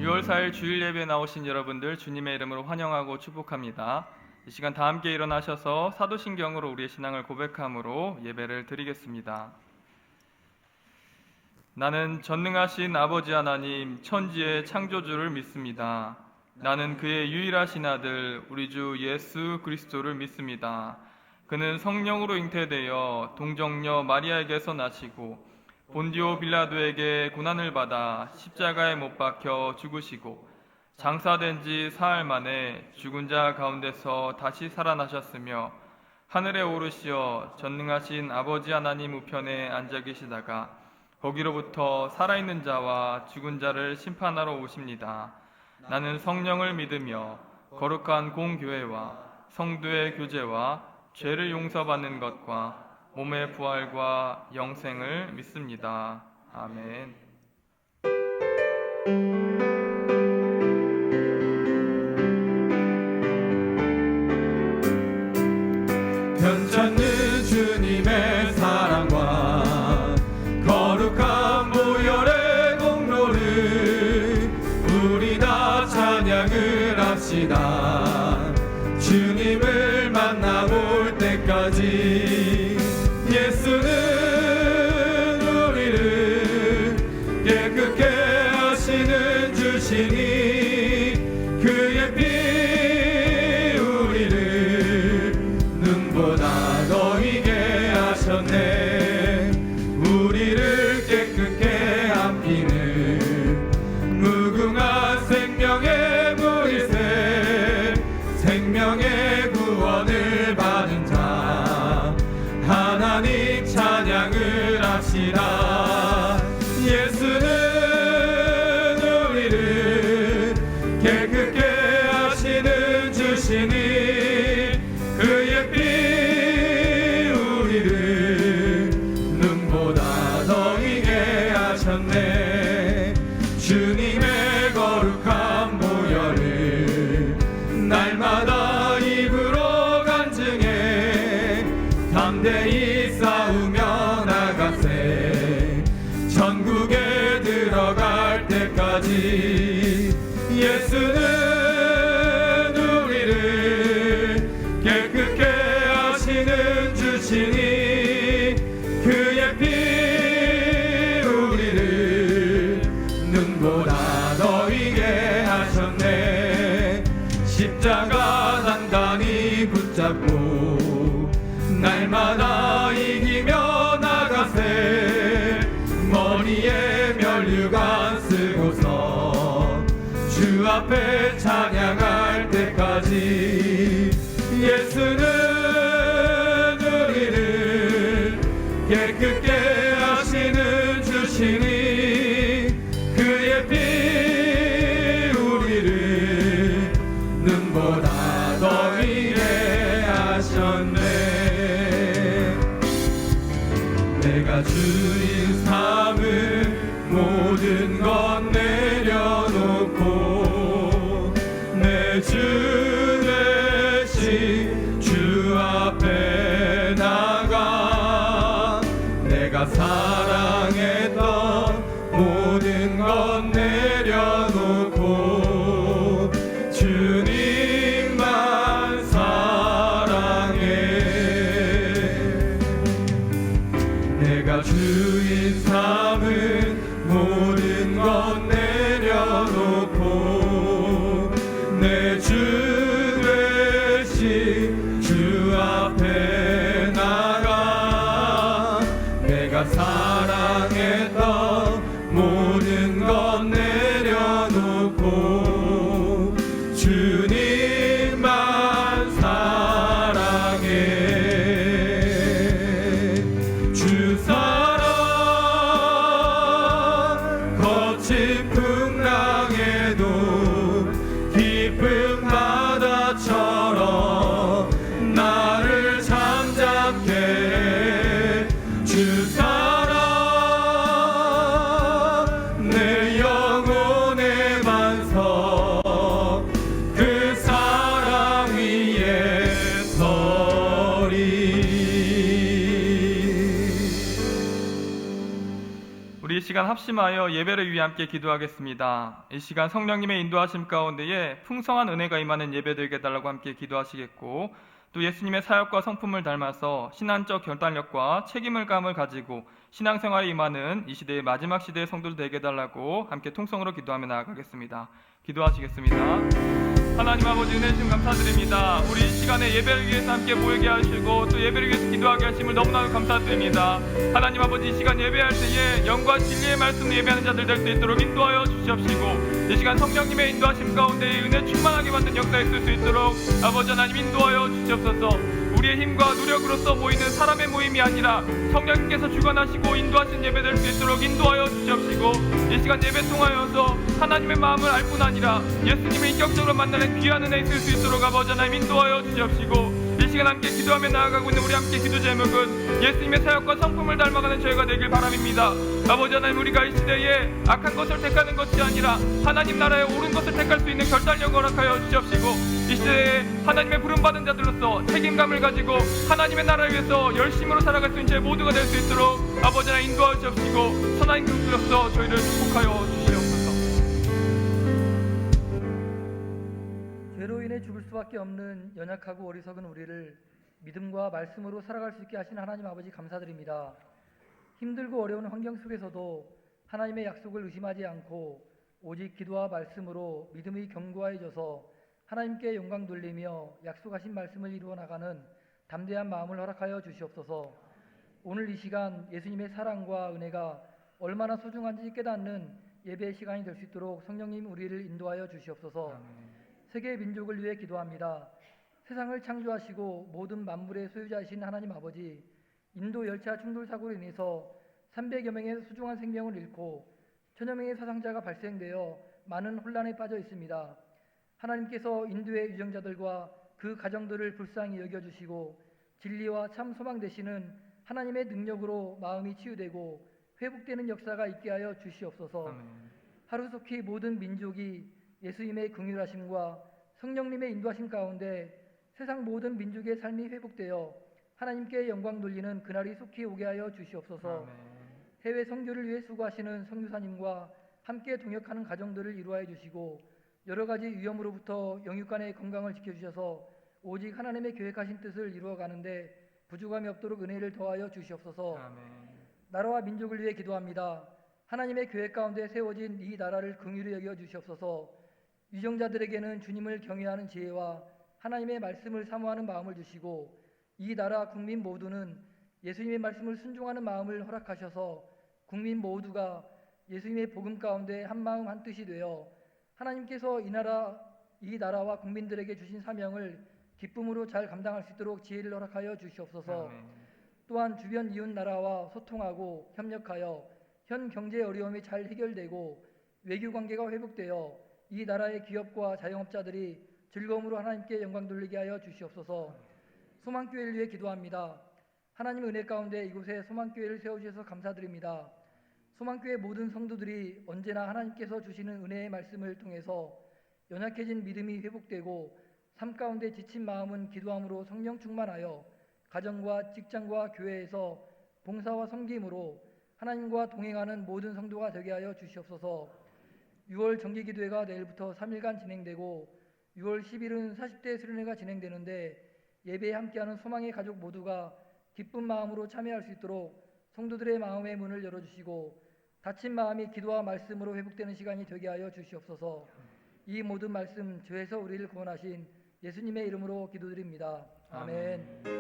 6월 4일 주일 예배에 나오신 여러분들 주님의 이름으로 환영하고 축복합니다. 이 시간 다 함께 일어나셔서 사도신경으로 우리의 신앙을 고백함으로 예배를 드리겠습니다. 나는 전능하신 아버지 하나님 천지의 창조주를 믿습니다. 나는 그의 유일하신 아들 우리 주 예수 그리스도를 믿습니다. 그는 성령으로 잉태되어 동정녀 마리아에게서 나시고 본디오 빌라도에게 고난을 받아 십자가에 못 박혀 죽으시고 장사된 지 사흘 만에 죽은 자 가운데서 다시 살아나셨으며 하늘에 오르시어 전능하신 아버지 하나님 우편에 앉아 계시다가 거기로부터 살아있는 자와 죽은 자를 심판하러 오십니다. 나는 성령을 믿으며 거룩한 공교회와 성도의 교제와 죄를 용서받는 것과 몸의 부활과 영생을 믿습니다. 아멘. 편찮는 주님의 사랑과 거룩한 보혈의 공로를 우리 다 찬양을 합시다. 주님을 만나볼 때까지 예수는 우리를 깨끗게 하시는 주시니 그의 피 우리를 눈보다 더 희게 하셨네. 우리를 깨끗게 한 피는 무궁한 생명의 물새 생명의 구원을 받은 자 하나님 찬양을 합시다. 예수는 우리를 깨끗게 하시는 주시니 그의 피 우리를 눈보다 더 희게 하셨네. 주님의 거룩한 보혈을 날마다 입으로 간증해 담대히 싸우며 나가세. 천국에 들어갈 때까지 예수는 우리를 깨끗게 하시는 주시니 그의 피 우리를 눈보다 더 희게 하셨네. 십자가 단단히 붙잡고 날마다 이기며 나가세. 머리에 면류관 쓰고서 주 앞에 찬양할 때까지 예수는 우리를 깨끗게 하시는 주시니 그의 피 우리를 눈보다 더 희게 하셨네. 내가 주인 삼은 모든 것 내려놓고 내 주 되신 주 앞에 나가 내가 사랑했던 모든 것 내려놓고 주님만 사랑해. 내가 주인 삼은 모든 것 내려놓고 내 주 되신 주 앞에 나가 내가 사랑했던 모든 것 내려놓고 주님만 사랑해. 주 사랑 거친 풍랑에도 우리 이 시간 합심하여 예배를 위해 함께 기도하겠습니다. 이 시간 성령님의 인도하심 가운데에 풍성한 은혜가 임하는 예배 되게 해달라고 함께 기도하시겠고, 또 예수님의 사역과 성품을 닮아서 신앙적 결단력과 책임감을 가지고 신앙생활에 임하는 이 시대의 마지막 시대의 성도들 되게 해달라고 함께 통성으로 기도하며 나아가겠습니다. 기도하시겠습니다. 하나님 아버지 은혜 주심 감사드립니다. 우리 이 시간에 예배를 위해서 함께 모이게 하시고 또 예배를 위해서 기도하게 하심을 너무나 감사드립니다. 하나님 아버지 이 시간 예배할 때에 영과 진리의 말씀을 예배하는 자들 될 수 있도록 인도하여 주시옵시고, 이 시간 성령님의 인도하심 가운데 은혜 충만하게 받는 역사 있을 수 있도록 아버지 하나님 인도하여 주시옵소서. 우리의 힘과 노력으로서 모이는 사람의 모임이 아니라 성령님께서 주관하시고 인도하신 예배 될 수 있도록 인도하여 주시옵시고, 이 시간 예배 통하여서 하나님의 마음을 알 뿐 아니라 예수님을 인격적으로 만나는 귀한 은혜 있을 수 있도록 아버지 하나님 인도하여 주시옵시고, 이 시간 함께 기도하며 나아가고 있는 우리 함께 기도 제목은 예수님의 사역과 성품을 닮아가는 저희가 되길 바람입니다. 아버지 하나님, 우리가 이 시대에 악한 것을 택하는 것이 아니라 하나님 나라의 옳은 것을 택할 수 있는 결단력을 허락하여 주시옵시고, 이 시대에 하나님의 부름받은 자들로서 책임감을 가지고 하나님의 나라를 위해서 열심으로 살아갈 수 있는 제 모두가 될 수 있도록 아버지 하나님 인도하여 주시옵시고, 선한 교수로서 저희를 축복하여 주시옵소서. 죄로 인해 죽을 수밖에 없는 연약하고 어리석은 우리를 믿음과 말씀으로 살아갈 수 있게 하신 하나님 아버지 감사드립니다. 힘들고 어려운 환경 속에서도 하나님의 약속을 의심하지 않고 오직 기도와 말씀으로 믿음이 견고해져서 하나님께 영광 돌리며 약속하신 말씀을 이루어 나가는 담대한 마음을 허락하여 주시옵소서. 오늘 이 시간 예수님의 사랑과 은혜가 얼마나 소중한지 깨닫는 예배의 시간이 될 수 있도록 성령님 우리를 인도하여 주시옵소서. 세계 민족을 위해 기도합니다. 세상을 창조하시고 모든 만물의 소유자이신 하나님 아버지, 인도 열차 충돌 사고로 인해서 300여 명의 소중한 생명을 잃고 1000여 명의 사상자가 발생되어 많은 혼란에 빠져 있습니다. 하나님께서 인도의 유정자들과 그 가정들을 불쌍히 여겨주시고 진리와 참 소망 되시는 하나님의 능력으로 마음이 치유되고 회복되는 역사가 있게 하여 주시옵소서. 아멘. 하루속히 모든 민족이 예수님의 긍휼하심과 성령님의 인도하심 가운데 세상 모든 민족의 삶이 회복되어 하나님께 영광 돌리는 그날이 속히 오게 하여 주시옵소서. 아멘. 해외 선교를 위해 수고하시는 선교사님과 함께 동역하는 가정들을 이루하여 주시고, 여러 가지 위험으로부터 영육간의 건강을 지켜주셔서 오직 하나님의 계획하신 뜻을 이루어가는데 부족함이 없도록 은혜를 더하여 주시옵소서. 아멘. 나라와 민족을 위해 기도합니다. 하나님의 계획 가운데 세워진 이 나라를 긍휼히 여겨 주시옵소서. 유정자들에게는 주님을 경외하는 지혜와 하나님의 말씀을 사모하는 마음을 주시고, 이 나라 국민 모두는 예수님의 말씀을 순종하는 마음을 허락하셔서 국민 모두가 예수님의 복음 가운데 한 마음 한 뜻이 되어 하나님께서 이 나라와 국민들에게 주신 사명을 기쁨으로 잘 감당할 수 있도록 지혜를 허락하여 주시옵소서. 아멘. 또한 주변 이웃 나라와 소통하고 협력하여 현 경제 어려움이 잘 해결되고 외교 관계가 회복되어 이 나라의 기업과 자영업자들이 즐거움으로 하나님께 영광 돌리게 하여 주시옵소서. 소망교회를 위해 기도합니다. 하나님의 은혜 가운데 이곳에 소망교회를 세워주셔서 감사드립니다. 소망교회 모든 성도들이 언제나 하나님께서 주시는 은혜의 말씀을 통해서 연약해진 믿음이 회복되고 삶 가운데 지친 마음은 기도함으로 성령 충만하여 가정과 직장과 교회에서 봉사와 섬김으로 하나님과 동행하는 모든 성도가 되게 하여 주시옵소서. 6월 정기기도회가 내일부터 3일간 진행되고 6월 10일은 40대 수련회가 진행되는데, 예배에 함께하는 소망의 가족 모두가 기쁜 마음으로 참여할 수 있도록 성도들의 마음의 문을 열어주시고 다친 마음이 기도와 말씀으로 회복되는 시간이 되게 하여 주시옵소서. 이 모든 말씀 주에서 우리를 구원하신 예수님의 이름으로 기도드립니다. 아멘.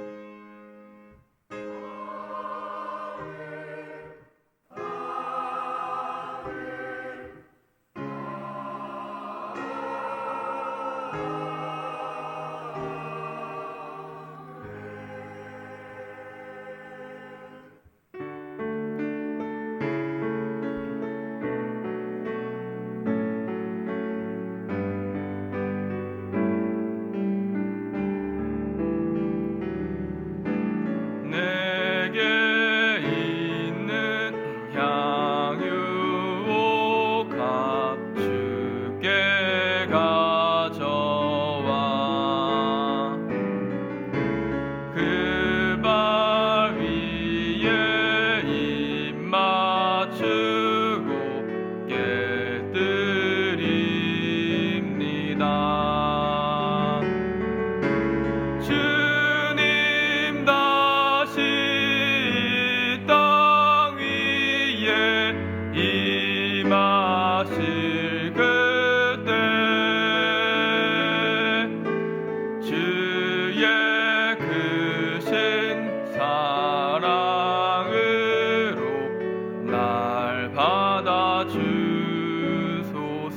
주소서.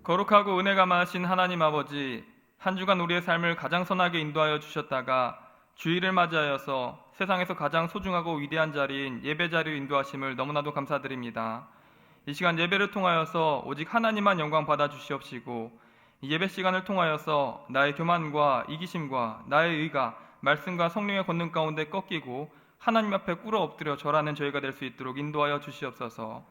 거룩하고 은혜가 많으신 하나님 아버지, 한 주간 우리의 삶을 가장 선하게 인도하여 주셨다가 주일을 맞이하여서 세상에서 가장 소중하고 위대한 자리인 예배 자리로 인도하심을 너무나도 감사드립니다. 이 시간 예배를 통하여서 오직 하나님만 영광 받아 주시옵시고, 이 예배 시간을 통하여서 나의 교만과 이기심과 나의 의가 말씀과 성령의 권능 가운데 꺾이고 하나님 앞에 꿇어 엎드려 절하는 저희가 될 수 있도록 인도하여 주시옵소서.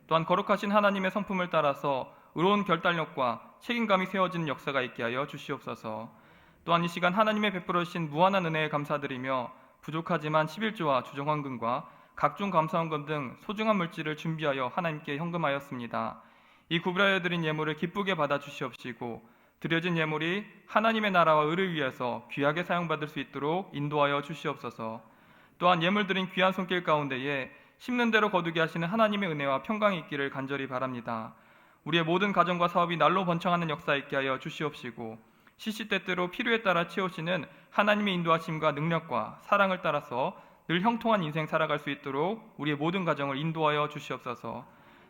또한 거룩하신 하나님의 성품을 따라서 의로운 결단력과 책임감이 세워지는 역사가 있게 하여 주시옵소서. 또한 이 시간 하나님의 베풀어 주신 무한한 은혜에 감사드리며 부족하지만 11조와 주정헌금과 각종 감사헌금 등 소중한 물질을 준비하여 하나님께 헌금하였습니다. 이 구별하여 드린 예물을 기쁘게 받아 주시옵시고, 드려진 예물이 하나님의 나라와 의를 위해서 귀하게 사용받을 수 있도록 인도하여 주시옵소서. 또한 예물 드린 귀한 손길 가운데에 심는 대로 거두게 하시는 하나님의 은혜와 평강이 있기를 간절히 바랍니다. 우리의 모든 가정과 사업이 날로 번창하는 역사 있게 하여 주시옵시고, 시시때때로 필요에 따라 채우시는 하나님의 인도하심과 능력과 사랑을 따라서 늘 형통한 인생 살아갈 수 있도록 우리의 모든 가정을 인도하여 주시옵소서.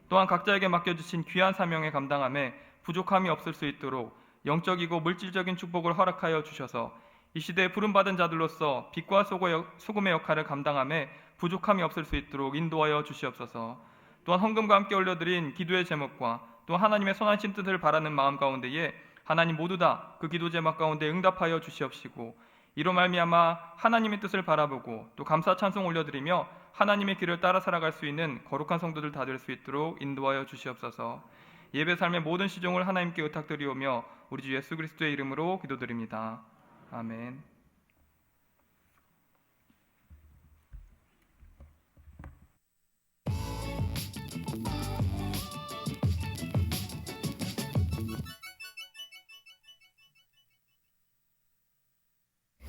또한 각자에게 맡겨주신 귀한 사명에 감당함에 부족함이 없을 수 있도록 영적이고 물질적인 축복을 허락하여 주셔서 이 시대에 부름받은 자들로서 빛과 소금의 역할을 감당함에 부족함이 없을 수 있도록 인도하여 주시옵소서. 또한 헌금과 함께 올려드린 기도의 제목과 또 하나님의 선하신 뜻을 바라는 마음 가운데에 하나님 모두 다 그 기도 제목 가운데 응답하여 주시옵시고, 이로 말미암아 하나님의 뜻을 바라보고 또 감사 찬송 올려드리며 하나님의 길을 따라 살아갈 수 있는 거룩한 성도들 다 될 수 있도록 인도하여 주시옵소서. 예배 삶의 모든 시종을 하나님께 의탁드리오며 우리 주 예수 그리스도의 이름으로 기도드립니다. 아멘.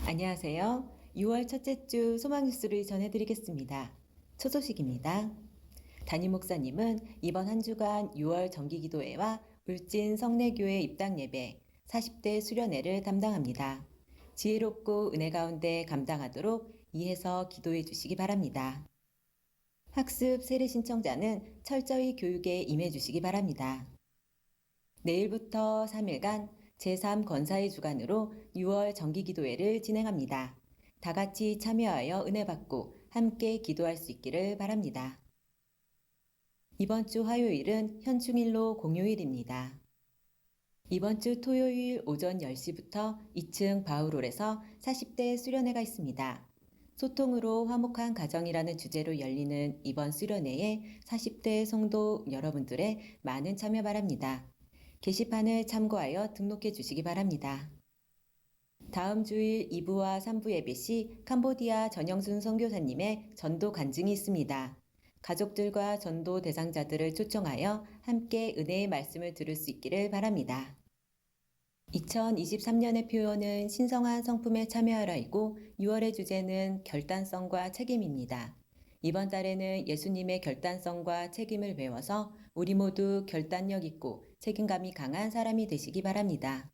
안녕하세요. 6월 첫째 주 소망 뉴스를 전해드리겠습니다. 첫 소식입니다. 담임 목사님은 이번 한 주간 6월 정기기도회와 울진 성내교회 입당 예배, 40대 수련회를 담당합니다. 지혜롭고 은혜 가운데 감당하도록 이해서 기도해 주시기 바랍니다. 학습 세례 신청자는 철저히 교육에 임해 주시기 바랍니다. 내일부터 3일간 제3권사의 주간으로 6월 정기기도회를 진행합니다. 다 같이 참여하여 은혜 받고 함께 기도할 수 있기를 바랍니다. 이번 주 화요일은 현충일로 공휴일입니다. 이번 주 토요일 오전 10시부터 2층 바울홀에서 40대 수련회가 있습니다. 소통으로 화목한 가정이라는 주제로 열리는 이번 수련회에 40대 성도 여러분들의 많은 참여 바랍니다. 게시판을 참고하여 등록해 주시기 바랍니다. 다음 주일 2부와 3부 예배 시 캄보디아 전영순 선교사님의 전도 간증이 있습니다. 가족들과 전도 대상자들을 초청하여 함께 은혜의 말씀을 들을 수 있기를 바랍니다. 2023년의 표어는 신성한 성품에 참여하라이고 6월의 주제는 결단성과 책임입니다. 이번 달에는 예수님의 결단성과 책임을 배워서 우리 모두 결단력 있고 책임감이 강한 사람이 되시기 바랍니다.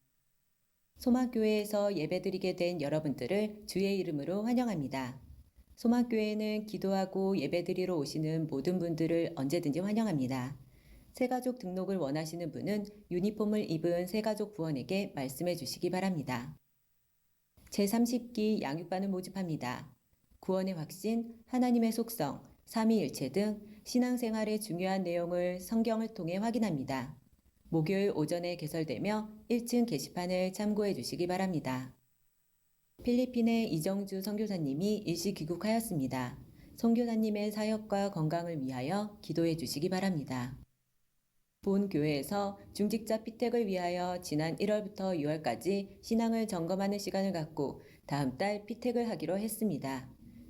소망교회에서 예배드리게 된 여러분들을 주의 이름으로 환영합니다. 소망교회는 기도하고 예배드리러 오시는 모든 분들을 언제든지 환영합니다. 새가족 등록을 원하시는 분은 유니폼을 입은 새가족 부원에게 말씀해 주시기 바랍니다. 제30기 양육반을 모집합니다. 구원의 확신, 하나님의 속성, 삼위일체 등 신앙생활의 중요한 내용을 성경을 통해 확인합니다. 목요일 오전에 개설되며 1층 게시판을 참고해 주시기 바랍니다. 필리핀의 이정주 선교사님이 일시 귀국하였습니다. 선교사님의 사역과 건강을 위하여 기도해 주시기 바랍니다. 본 교회에서 중직자 피택을 위하여 지난 1월부터 6월까지 신앙을 점검하는 시간을 갖고 다음 달 피택을 하기로 했습니다.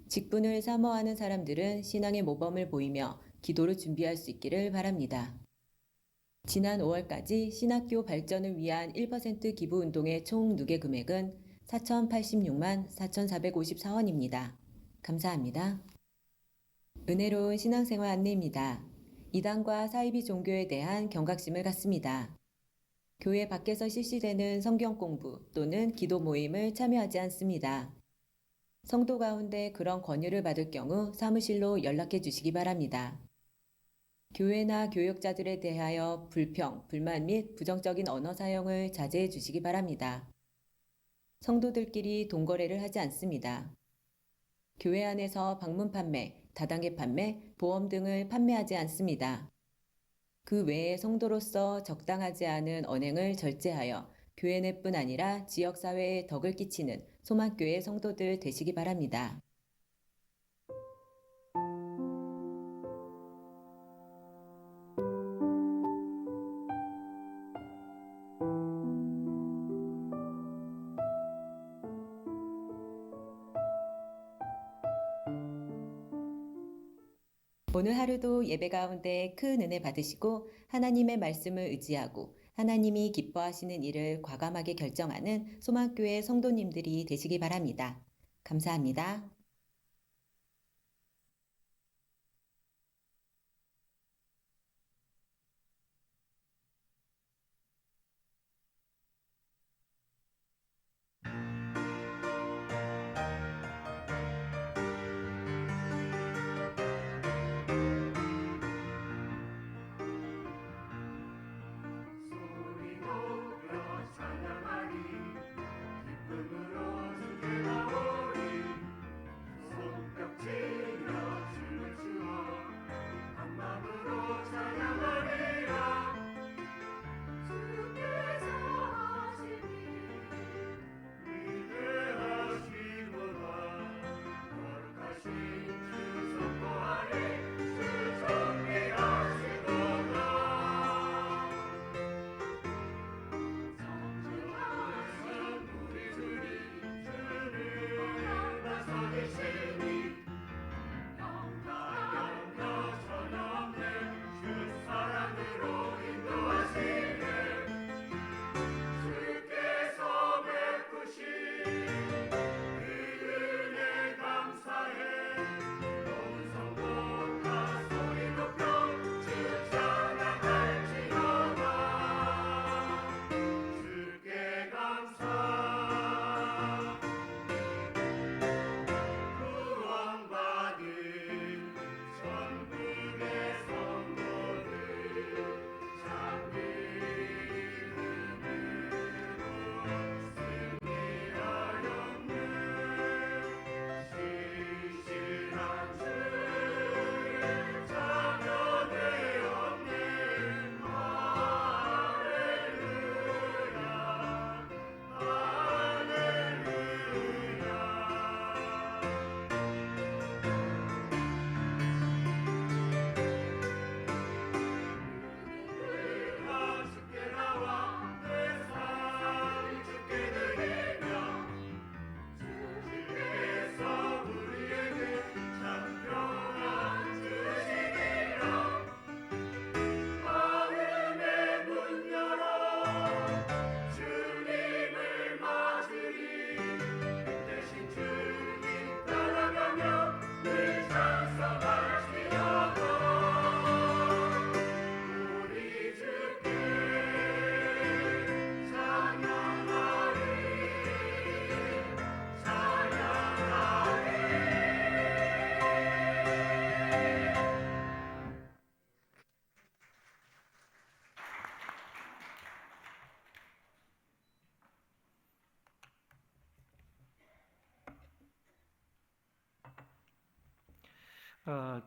직분을 사모하는 사람들은 신앙의 모범을 보이며 기도를 준비할 수 있기를 바랍니다. 지난 5월까지 신학교 발전을 위한 1% 기부운동의 총 누계 금액은 4,086만 4,454원입니다. 감사합니다. 은혜로운 신앙생활 안내입니다. 이단과 사이비 종교에 대한 경각심을 갖습니다. 교회 밖에서 실시되는 성경 공부 또는 기도 모임을 참여하지 않습니다. 성도 가운데 그런 권유를 받을 경우 사무실로 연락해 주시기 바랍니다. 교회나 교역자들에 대하여 불평, 불만 및 부정적인 언어 사용을 자제해 주시기 바랍니다. 성도들끼리 동거래를 하지 않습니다. 교회 안에서 방문 판매, 다단계 판매, 보험 등을 판매하지 않습니다. 그 외에 성도로서 적당하지 않은 언행을 절제하여 교회 내뿐 아니라 지역사회에 덕을 끼치는 소망교회 성도들 되시기 바랍니다. 오늘 하루도 예배 가운데 큰 은혜 받으시고 하나님의 말씀을 의지하고 하나님이 기뻐하시는 일을 과감하게 결정하는 소망교회 성도님들이 되시기 바랍니다. 감사합니다.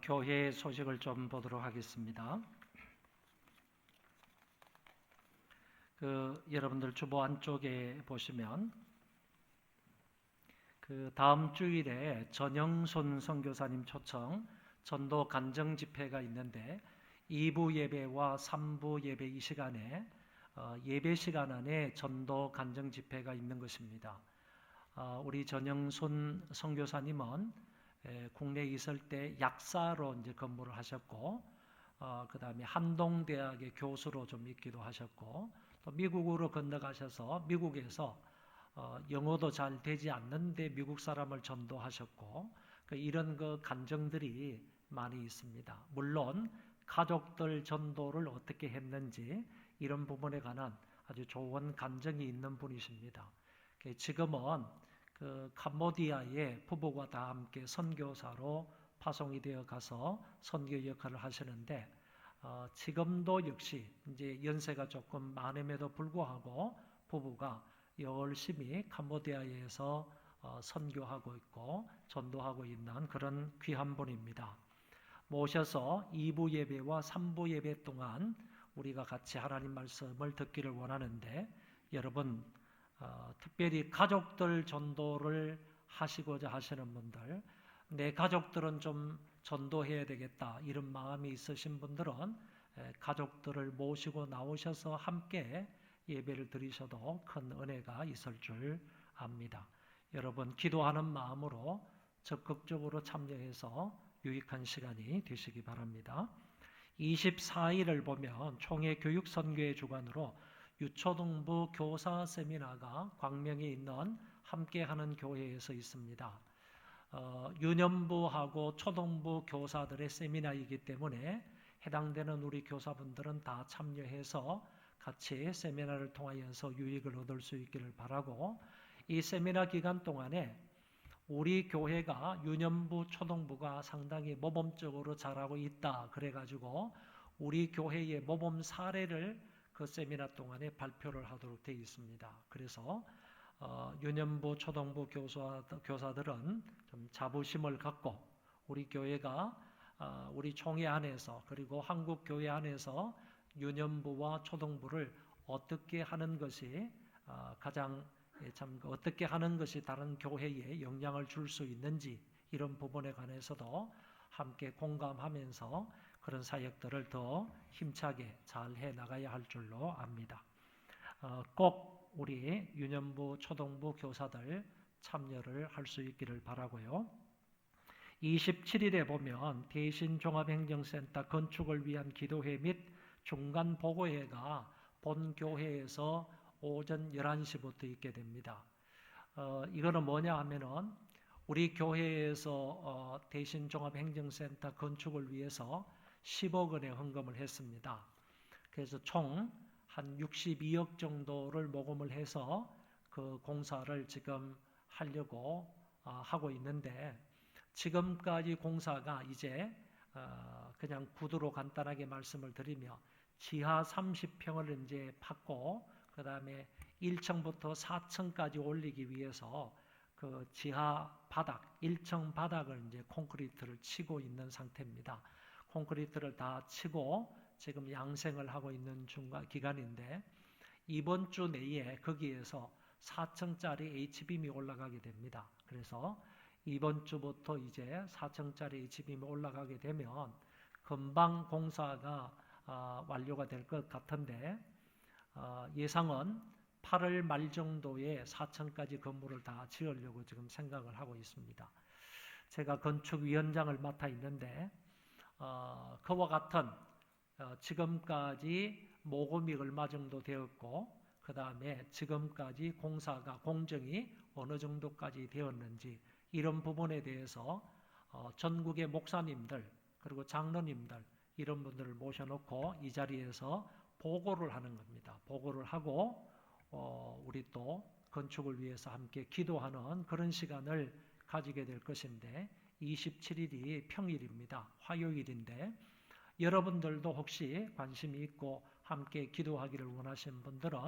교회 소식을 좀 보도록 하겠습니다. 여러분들 주보 안쪽에 보시면 다음 주일에 전영손 선교사님 초청 전도 간증 집회가 있는데 2부 예배와 3부 예배 이 시간에 예배 시간 안에 전도 간증 집회가 있는 것입니다. 우리 전영손 선교사님은 국내에 있을 때 약사로 이제 근무를 하셨고, 그 다음에 한동대학의 교수로 좀 있기도 하셨고, 또 미국으로 건너가셔서 미국에서 영어도 잘 되지 않는데 미국 사람을 전도하셨고, 이런 간증들이 많이 있습니다. 물론 가족들 전도를 어떻게 했는지 이런 부분에 관한 아주 좋은 간증이 있는 분이십니다. 지금은 그 캄보디아에 부부가 다 함께 선교사로 파송이 되어 가서 선교 역할을 하시는데 지금도 역시 이제 연세가 조금 많음에도 불구하고 부부가 열심히 캄보디아에서 선교하고 있고 전도하고 있는 그런 귀한 분입니다. 모셔서 2부 예배와 3부 예배 동안 우리가 같이 하나님 말씀을 듣기를 원하는데 여러분 특별히 가족들 전도를 하시고자 하시는 분들, 내 가족들은 좀 전도해야 되겠다 이런 마음이 있으신 분들은 가족들을 모시고 나오셔서 함께 예배를 드리셔도 큰 은혜가 있을 줄 압니다. 여러분 기도하는 마음으로 적극적으로 참여해서 유익한 시간이 되시기 바랍니다. 24일을 보면 총회 교육 선교의 주관으로 유초등부 교사 세미나가 광명에 있는 함께하는 교회에서 있습니다. 유년부하고 초등부 교사들의 세미나이기 때문에 해당되는 우리 교사분들은 다 참여해서 같이 세미나를 통하여서 유익을 얻을 수 있기를 바라고, 이 세미나 기간 동안에 우리 교회가 유년부, 초등부가 상당히 모범적으로 잘하고 있다 그래가지고 우리 교회의 모범 사례를 그 세미나 동안에 발표를 하도록 되어 있습니다. 그래서 유년부, 초등부 교사들은 좀 자부심을 갖고 우리 교회가 우리 총회 안에서 그리고 한국 교회 안에서 유년부와 초등부를 어떻게 하는 것이 가장 어떻게 하는 것이 다른 교회에 영향을 줄 수 있는지 이런 부분에 관해서도 함께 공감하면서 그런 사역들을 더 힘차게 잘 해나가야 할 줄로 압니다. 꼭 우리 유년부, 초등부 교사들 참여를 할 수 있기를 바라고요. 27일에 보면 대신종합행정센터 건축을 위한 기도회 및 중간 보고회가 본 교회에서 오전 11시부터 있게 됩니다. 이거는 뭐냐 하면은 우리 교회에서 대신종합행정센터 건축을 위해서 10억 원의 헌금을 했습니다. 그래서 총 한 62억 정도를 모금을 해서 그 공사를 지금 하려고 하고 있는데, 지금까지 공사가 이제 그냥 구두로 간단하게 말씀을 드리며 지하 30평을 이제 팠고 그 다음에 1층부터 4층까지 올리기 위해서 그 지하 바닥, 1층 바닥을 이제 콘크리트를 치고 있는 상태입니다. 콘크리트를 다 치고 지금 양생을 하고 있는 기간인데, 이번 주 내에 거기에서 4층짜리 H빔이 올라가게 됩니다. 그래서 이번 주부터 이제 4층짜리 H빔이 올라가게 되면 금방 공사가 완료가 될 것 같은데, 예상은 8월 말 정도에 4층까지 건물을 다 지으려고 지금 생각을 하고 있습니다. 제가 건축위원장을 맡아 있는데 그와 같은 지금까지 모금이 얼마 정도 되었고 그 다음에 지금까지 공정이 어느 정도까지 되었는지 이런 부분에 대해서 전국의 목사님들 그리고 장로님들 이런 분들을 모셔놓고 이 자리에서 보고를 하는 겁니다. 보고를 하고 우리 또 건축을 위해서 함께 기도하는 그런 시간을 가지게 될 것인데, 27일이 평일입니다. 화요일인데 여러분들도 혹시 관심이 있고 함께 기도하기를 원하시는 분들은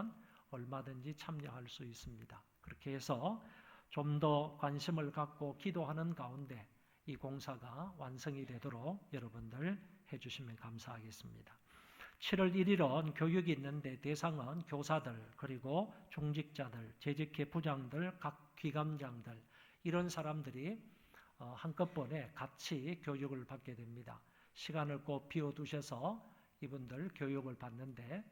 얼마든지 참여할 수 있습니다. 그렇게 해서 좀 더 관심을 갖고 기도하는 가운데 이 공사가 완성이 되도록 여러분들 해주시면 감사하겠습니다. 7월 1일은 교육이 있는데 대상은 교사들 그리고 중직자들, 재직회 부장들, 각 기감장들 이런 사람들이 한꺼번에 같이 교육을 받게 됩니다. 시간을 꼭 비워두셔서 이분들 교육을 받는데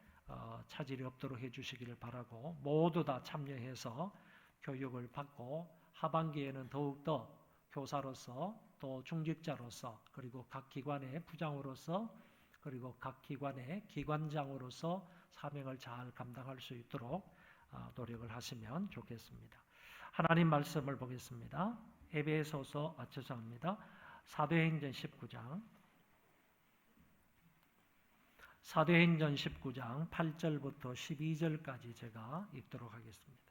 차질이 없도록 해주시기를 바라고, 모두 다 참여해서 교육을 받고 하반기에는 더욱더 교사로서 또 중직자로서 그리고 각 기관의 부장으로서 그리고 각 기관의 기관장으로서 사명을 잘 감당할 수 있도록 노력을 하시면 좋겠습니다. 하나님 말씀을 보겠습니다. 에베소서 죄송합니다. 사도행전 19장 8절부터 12절까지 제가 읽도록 하겠습니다.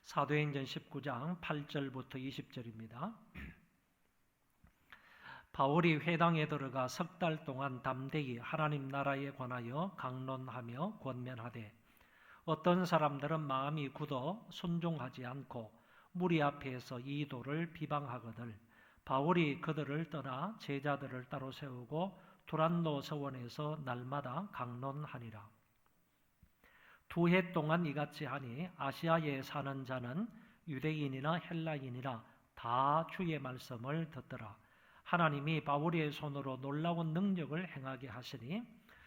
사도행전 19장 8절부터 20절입니다. 바울이 회당에 들어가 석 달 동안 담대히 하나님 나라에 관하여 강론하며 권면하되 어떤 사람들은 마음이 굳어 순종하지 않고 무리 앞에서 이 도를 비방하거늘 바울이 그들을 떠나 제자들을 따로 세우고 두란노 서원에서 날마다 강론하니라. 2해 동안 이같이 하니 아시아에 사는 자는 유대인이나 헬라인이나 다 주의 말씀을 듣더라. 하나님이 바울의 손으로 놀라운 능력을 행하게 하시니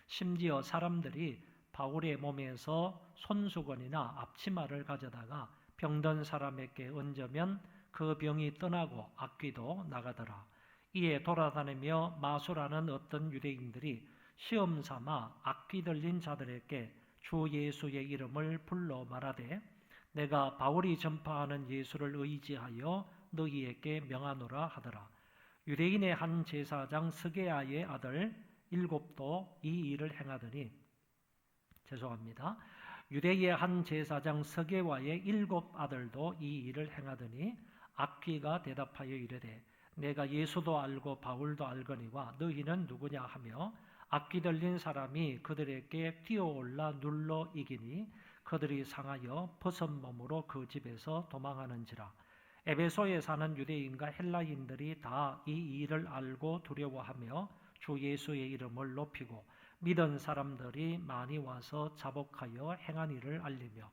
심지어 사람들이 바울의 몸에서 손수건이나 앞치마를 가져다가 병든 사람에게 얹으면 그 병이 떠나고 악귀도 나가더라. 이에 돌아다니며 마술하는 어떤 유대인들이 시험 삼아 악귀 들린 자들에게 주 예수의 이름을 불러 말하되 내가 바울이 전파하는 예수를 의지하여 너희에게 명하노라 하더라. 유대인의 한 제사장 스게아의 아들 7도 이 일을 행하더니 유대의 한 제사장 스게와의 7 아들도 이 일을 행하더니 악귀가 대답하여 이르되 내가 예수도 알고 바울도 알거니와 너희는 누구냐 하며 악귀 들린 사람이 그들에게 뛰어올라 눌러 이기니 그들이 상하여 벗은 몸으로 그 집에서 도망하는지라. 에베소에 사는 유대인과 헬라인들이 다 이 일을 알고 두려워하며 주 예수의 이름을 높이고 믿은 사람들이 많이 와서 자복하여 행한 일을 알리며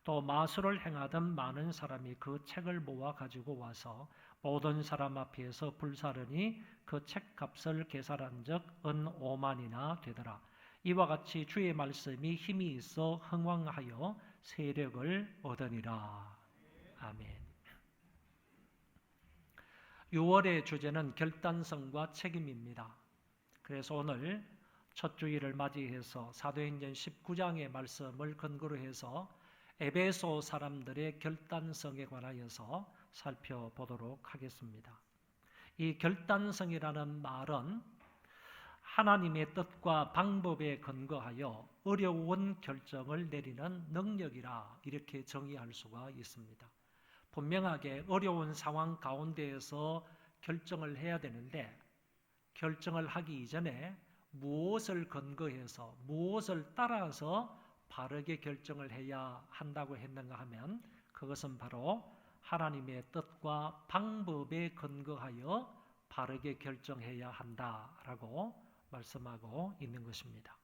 또 마술을 행하던 많은 사람이 그 책을 모아 가지고 와서 모든 사람 앞에서 불사르니 그 책값을 계산한 적 은 5만이나 되더라. 이와 같이 주의 말씀이 힘이 있어 흥왕하여 세력을 얻으니라. 아멘. 6월의 주제는 결단성과 책임입니다. 그래서 오늘 첫 주일을 맞이해서 사도행전 19장의 말씀을 근거로 해서 에베소 사람들의 결단성에 관하여서 살펴보도록 하겠습니다. 이 결단성이라는 말은 하나님의 뜻과 방법에 근거하여 어려운 결정을 내리는 능력이라 이렇게 정의할 수가 있습니다. 분명하게 어려운 상황 가운데에서 결정을 해야 되는데 결정을 하기 이전에 무엇을 근거해서 무엇을 따라서 바르게 결정을 해야 한다고 했는가 하면 그것은 바로 하나님의 뜻과 방법에 근거하여 바르게 결정해야 한다라고 말씀하고 있는 것입니다.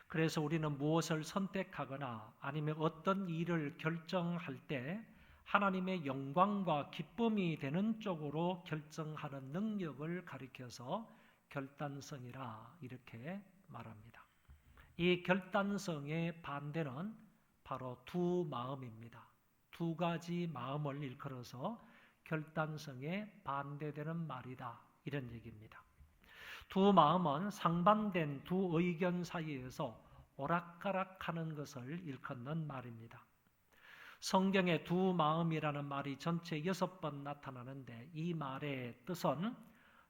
그래서 우리는 무엇을 선택하거나 아니면 어떤 일을 결정할 때 하나님의 영광과 기쁨이 되는 쪽으로 결정하는 능력을 가리켜서 결단성이라 이렇게 말합니다. 이 결단성의 반대는 바로 두 마음입니다. 두 가지 마음을 일컬어서 결단성에 반대되는 말이다 이런 얘기입니다. 두 마음은 상반된 두 의견 사이에서 오락가락하는 것을 일컫는 말입니다. 성경에 두 마음이라는 말이 전체 6번 나타나는데 이 말의 뜻은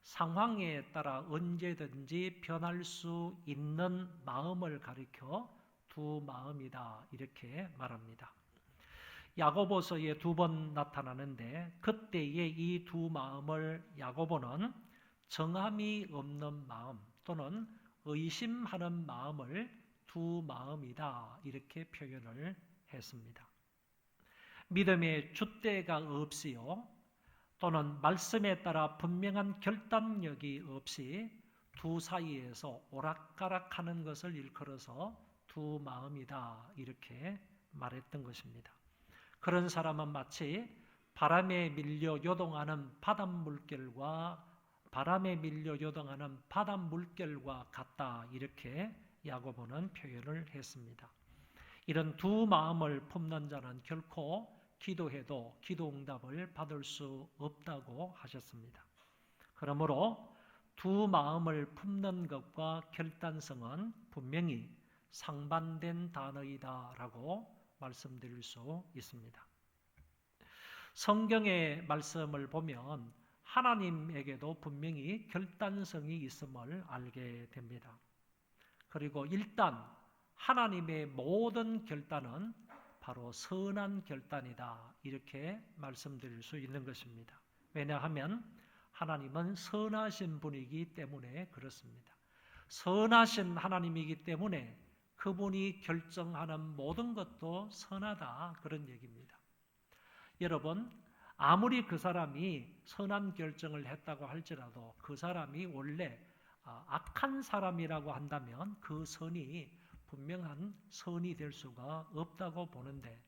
상황에 따라 언제든지 변할 수 있는 마음을 가리켜 두 마음이다 이렇게 말합니다. 야고보서에 2번 나타나는데 그때의 이 두 마음을 야고보는 정함이 없는 마음 또는 의심하는 마음을 두 마음이다 이렇게 표현을 했습니다. 믿음의 줏대가 없이요 또는 말씀에 따라 분명한 결단력이 없이 두 사이에서 오락가락하는 것을 일컬어서 두 마음이다 이렇게 말했던 것입니다. 그런 사람은 마치 바람에 밀려 요동하는 바닷물결과 같다 이렇게 야고보는 표현을 했습니다. 이런 두 마음을 품는 자는 결코 기도해도 기도 응답을 받을 수 없다고 하셨습니다. 그러므로 두 마음을 품는 것과 결단성은 분명히 상반된 단어이다라고 말씀드릴 수 있습니다. 성경의 말씀을 보면 하나님에게도 분명히 결단성이 있음을 알게 됩니다. 그리고 일단 하나님의 모든 결단은 바로 선한 결단이다, 이렇게 말씀드릴 수 있는 것입니다. 왜냐하면 하나님은 선하신 분이기 때문에 그렇습니다. 선하신 하나님이기 때문에 그분이 결정하는 모든 것도 선하다, 그런 얘기입니다. 여러분, 아무리 그 사람이 선한 결정을 했다고 할지라도 그 사람이 원래 악한 사람이라고 한다면 그 선이 분명한 선이 될 수가 없다고 보는데,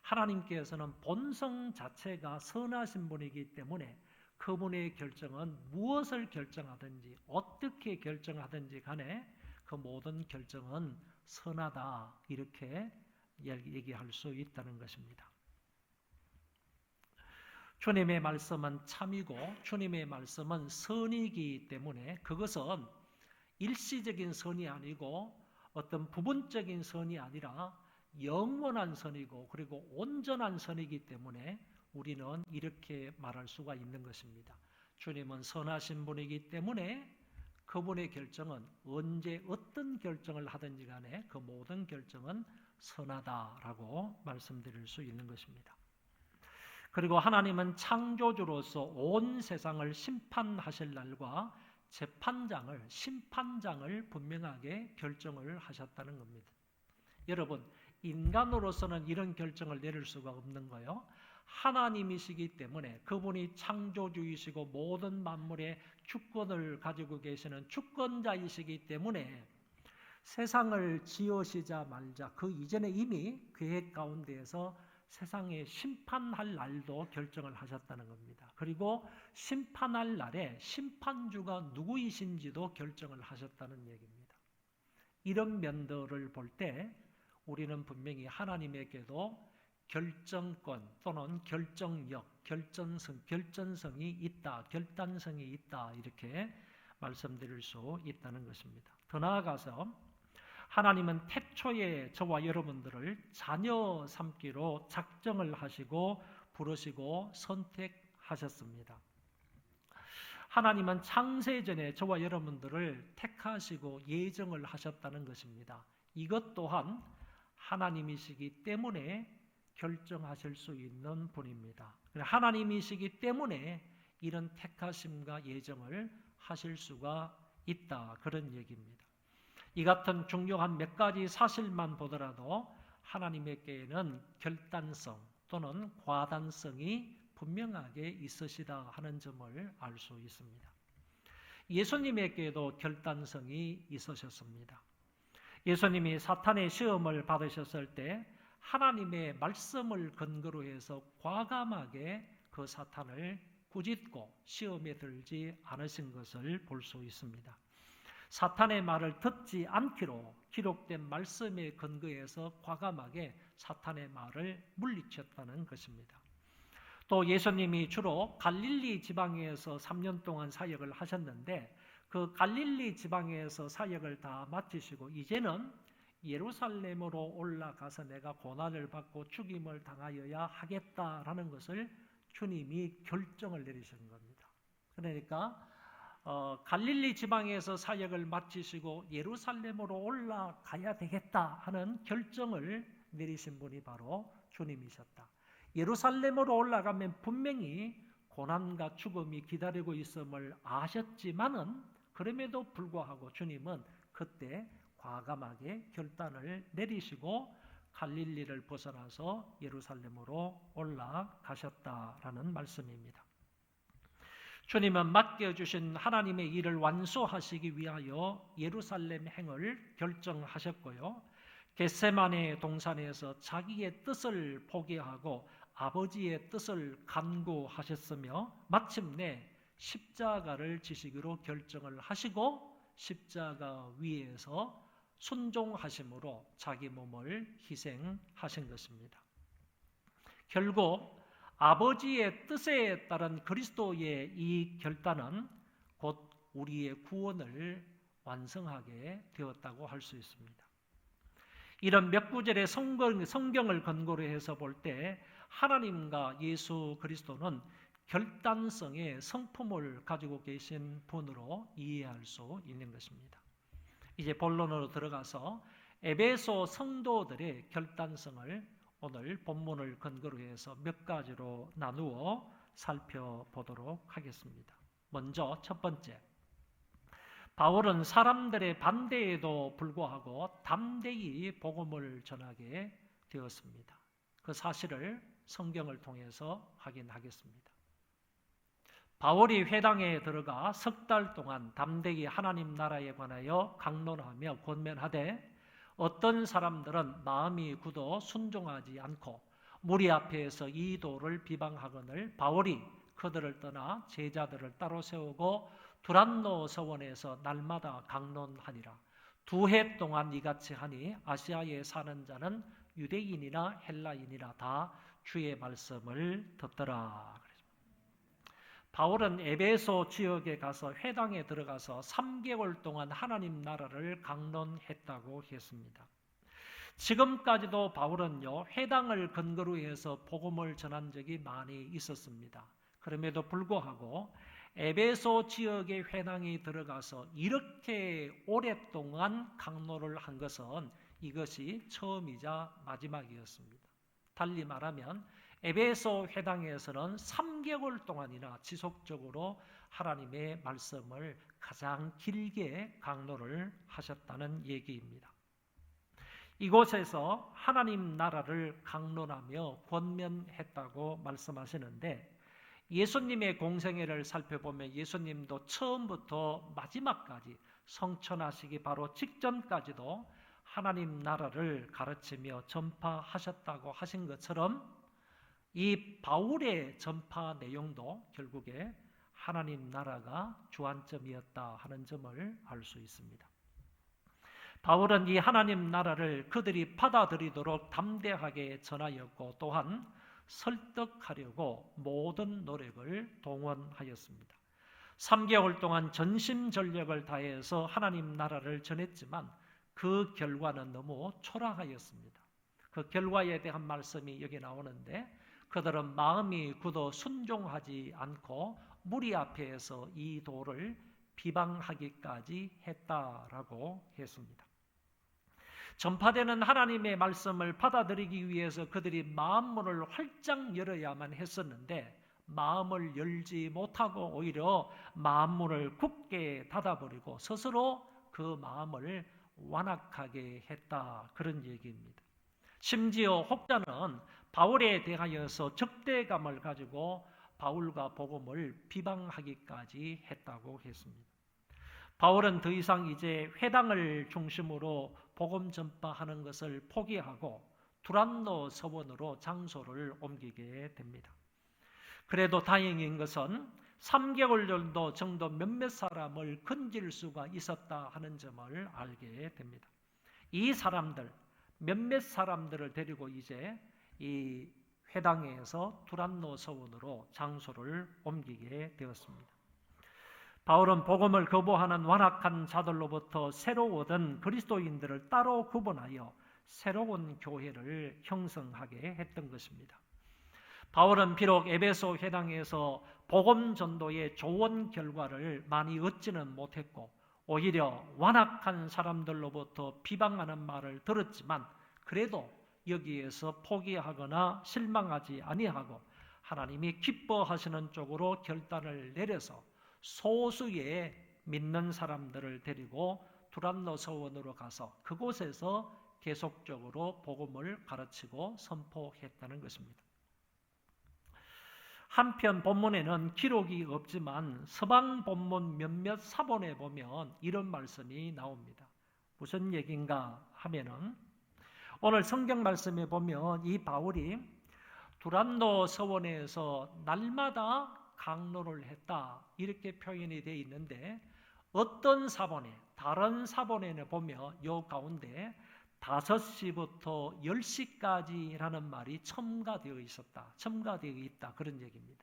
하나님께서는 본성 자체가 선하신 분이기 때문에 그분의 결정은 무엇을 결정하든지 어떻게 결정하든지 간에 그 모든 결정은 선하다, 이렇게 얘기할 수 있다는 것입니다. 주님의 말씀은 참이고 주님의 말씀은 선이기 때문에 그것은 일시적인 선이 아니고 어떤 부분적인 선이 아니라 영원한 선이고 그리고 온전한 선이기 때문에 우리는 이렇게 말할 수가 있는 것입니다. 주님은 선하신 분이기 때문에 그분의 결정은 언제 어떤 결정을 하든지 간에 그 모든 결정은 선하다라고 말씀드릴 수 있는 것입니다. 그리고 하나님은 창조주로서 온 세상을 심판하실 날과 재판장을, 심판장을 분명하게 결정을 하셨다는 겁니다. 여러분, 인간으로서는 이런 결정을 내릴 수가 없는 거예요. 하나님이시기 때문에 그분이 창조주이시고 모든 만물의 주권을 가지고 계시는 주권자이시기 때문에 세상을 지으시자 말자 그 이전에 이미 계획 가운데에서 세상에 심판할 날도 결정을 하셨다는 겁니다. 그리고 심판할 날에 심판주가 누구이신지도 결정을 하셨다는 얘기입니다. 이런 면들을 볼 때 우리는 분명히 하나님에게도 결정권 또는 결정력, 결정성이 있다, 결단성이 있다, 이렇게 말씀드릴 수 있다는 것입니다. 더 나아가서 하나님은 태초에 저와 여러분들을 자녀 삼기로 작정을 하시고 부르시고 선택하셨습니다. 하나님은 창세전에 저와 여러분들을 택하시고 예정을 하셨다는 것입니다. 이것 또한 하나님이시기 때문에 결정하실 수 있는 분입니다. 하나님이시기 때문에 이런 택하심과 예정을 하실 수가 있다, 그런 얘기입니다. 이 같은 중요한 몇 가지 사실만 보더라도 하나님에게는 결단성 또는 과단성이 분명하게 있으시다 하는 점을 알 수 있습니다. 예수님에게도 결단성이 있으셨습니다. 예수님이 사탄의 시험을 받으셨을 때 하나님의 말씀을 근거로 해서 과감하게 그 사탄을 꾸짖고 시험에 들지 않으신 것을 볼 수 있습니다. 사탄의 말을 듣지 않기로 기록된 말씀에 근거해서 과감하게 사탄의 말을 물리쳤다는 것입니다. 또 예수님이 주로 갈릴리 지방에서 3년 동안 사역을 하셨는데 그 갈릴리 지방에서 사역을 다 마치시고 이제는 예루살렘으로 올라가서 내가 고난을 받고 죽임을 당하여야 하겠다라는 것을 주님이 결정을 내리신 겁니다. 그러니까 갈릴리 지방에서 사역을 마치시고 예루살렘으로 올라가야 되겠다 하는 결정을 내리신 분이 바로 주님이셨다. 예루살렘으로 올라가면 분명히 고난과 죽음이 기다리고 있음을 아셨지만은 그럼에도 불구하고 주님은 그때 과감하게 결단을 내리시고 갈릴리를 벗어나서 예루살렘으로 올라가셨다라는 말씀입니다. 주님은 맡겨주신 하나님의 일을 완수하시기 위하여 예루살렘 행을 결정하셨고요. 겟세마네 동산에서 자기의 뜻을 포기하고 아버지의 뜻을 간구하셨으며 마침내 십자가를 지시기로 결정을 하시고 십자가 위에서 순종하심으로 자기 몸을 희생하신 것입니다. 결국 아버지의 뜻에 따른 그리스도의 이 결단은 곧 우리의 구원을 완성하게 되었다고 할 수 있습니다. 이런 몇 구절의 성경을 근거로 해서 볼 때 하나님과 예수 그리스도는 결단성의 성품을 가지고 계신 분으로 이해할 수 있는 것입니다. 이제 본론으로 들어가서 에베소 성도들의 결단성을 오늘 본문을 근거로 해서 몇 가지로 나누어 살펴보도록 하겠습니다. 먼저 첫 번째, 바울은 사람들의 반대에도 불구하고 담대히 복음을 전하게 되었습니다. 그 사실을 성경을 통해서 확인하겠습니다. 바울이 회당에 들어가 석 달 동안 담대히 하나님 나라에 관하여 강론하며 권면하되 어떤 사람들은 마음이 굳어 순종하지 않고 무리 앞에서 이 도를 비방하거늘 바울이 그들을 떠나 제자들을 따로 세우고 두란노 서원에서 날마다 강론하니라. 2해 동안 이같이 하니 아시아에 사는 자는 유대인이나 헬라인이나 다 주의 말씀을 듣더라. 바울은 에베소 지역에 가서 회당에 들어가서 3개월 동안 하나님 나라를 강론했다고 했습니다. 지금까지도 바울은요, 회당을 근거로 해서 복음을 전한 적이 많이 있었습니다. 그럼에도 불구하고 에베소 지역의 회당에 들어가서 이렇게 오랫동안 강론을 한 것은 이것이 처음이자 마지막이었습니다. 달리 말하면 에베소 회당에서는 3개월 동안이나 지속적으로 하나님의 말씀을 가장 길게 강론을 하셨다는 얘기입니다. 이곳에서 하나님 나라를 강론하며 권면했다고 말씀하시는데 예수님의 공생애를 살펴보면 예수님도 처음부터 마지막까지 성천하시기 바로 직전까지도 하나님 나라를 가르치며 전파하셨다고 하신 것처럼 이 바울의 전파 내용도 결국에 하나님 나라가 주안점이었다 하는 점을 알 수 있습니다. 바울은 이 하나님 나라를 그들이 받아들이도록 담대하게 전하였고 또한 설득하려고 모든 노력을 동원하였습니다. 3개월 동안 전심전력을 다해서 하나님 나라를 전했지만 그 결과는 너무 초라하였습니다. 그 결과에 대한 말씀이 여기 나오는데 그들은 마음이 굳어 순종하지 않고 무리 앞에서 이 도를 비방하기까지 했다라고 했습니다. 전파되는 하나님의 말씀을 받아들이기 위해서 그들이 마음문을 활짝 열어야만 했었는데 마음을 열지 못하고 오히려 마음문을 굳게 닫아버리고 스스로 그 마음을 완악하게 했다 그런 얘기입니다. 심지어 혹자는 바울에 대하여서 적대감을 가지고 바울과 복음을 비방하기까지 했다고 했습니다. 바울은 더 이상 이제 회당을 중심으로 복음 전파하는 것을 포기하고 두란노 서원으로 장소를 옮기게 됩니다. 그래도 다행인 것은 3개월 정도 몇몇 사람을 건질 수가 있었다 하는 점을 알게 됩니다. 이 사람들, 몇몇 사람들을 데리고 이제 이 회당에서 두란노 서원으로 장소를 옮기게 되었습니다. 바울은 복음을 거부하는 완악한 자들로부터 새로 얻은 그리스도인들을 따로 구분하여 새로운 교회를 형성하게 했던 것입니다. 바울은 비록 에베소 회당에서 복음 전도의 좋은 결과를 많이 얻지는 못했고 오히려 완악한 사람들로부터 비방하는 말을 들었지만 그래도 여기에서 포기하거나 실망하지 아니하고 하나님이 기뻐하시는 쪽으로 결단을 내려서 소수의 믿는 사람들을 데리고 두란노 서원으로 가서 그곳에서 계속적으로 복음을 가르치고 선포했다는 것입니다. 한편 본문에는 기록이 없지만 서방 본문 몇몇 사본에 보면 이런 말씀이 나옵니다. 무슨 얘기인가 하면은 오늘 성경 말씀에 보면 이 바울이 두란노 서원에서 날마다 강론을 했다 이렇게 표현이 되어 있는데 어떤 사본에 다른 사본에는 보면 이 가운데 5시부터 10시까지라는 말이 첨가되어 있었다. 첨가되어 있다. 그런 얘기입니다.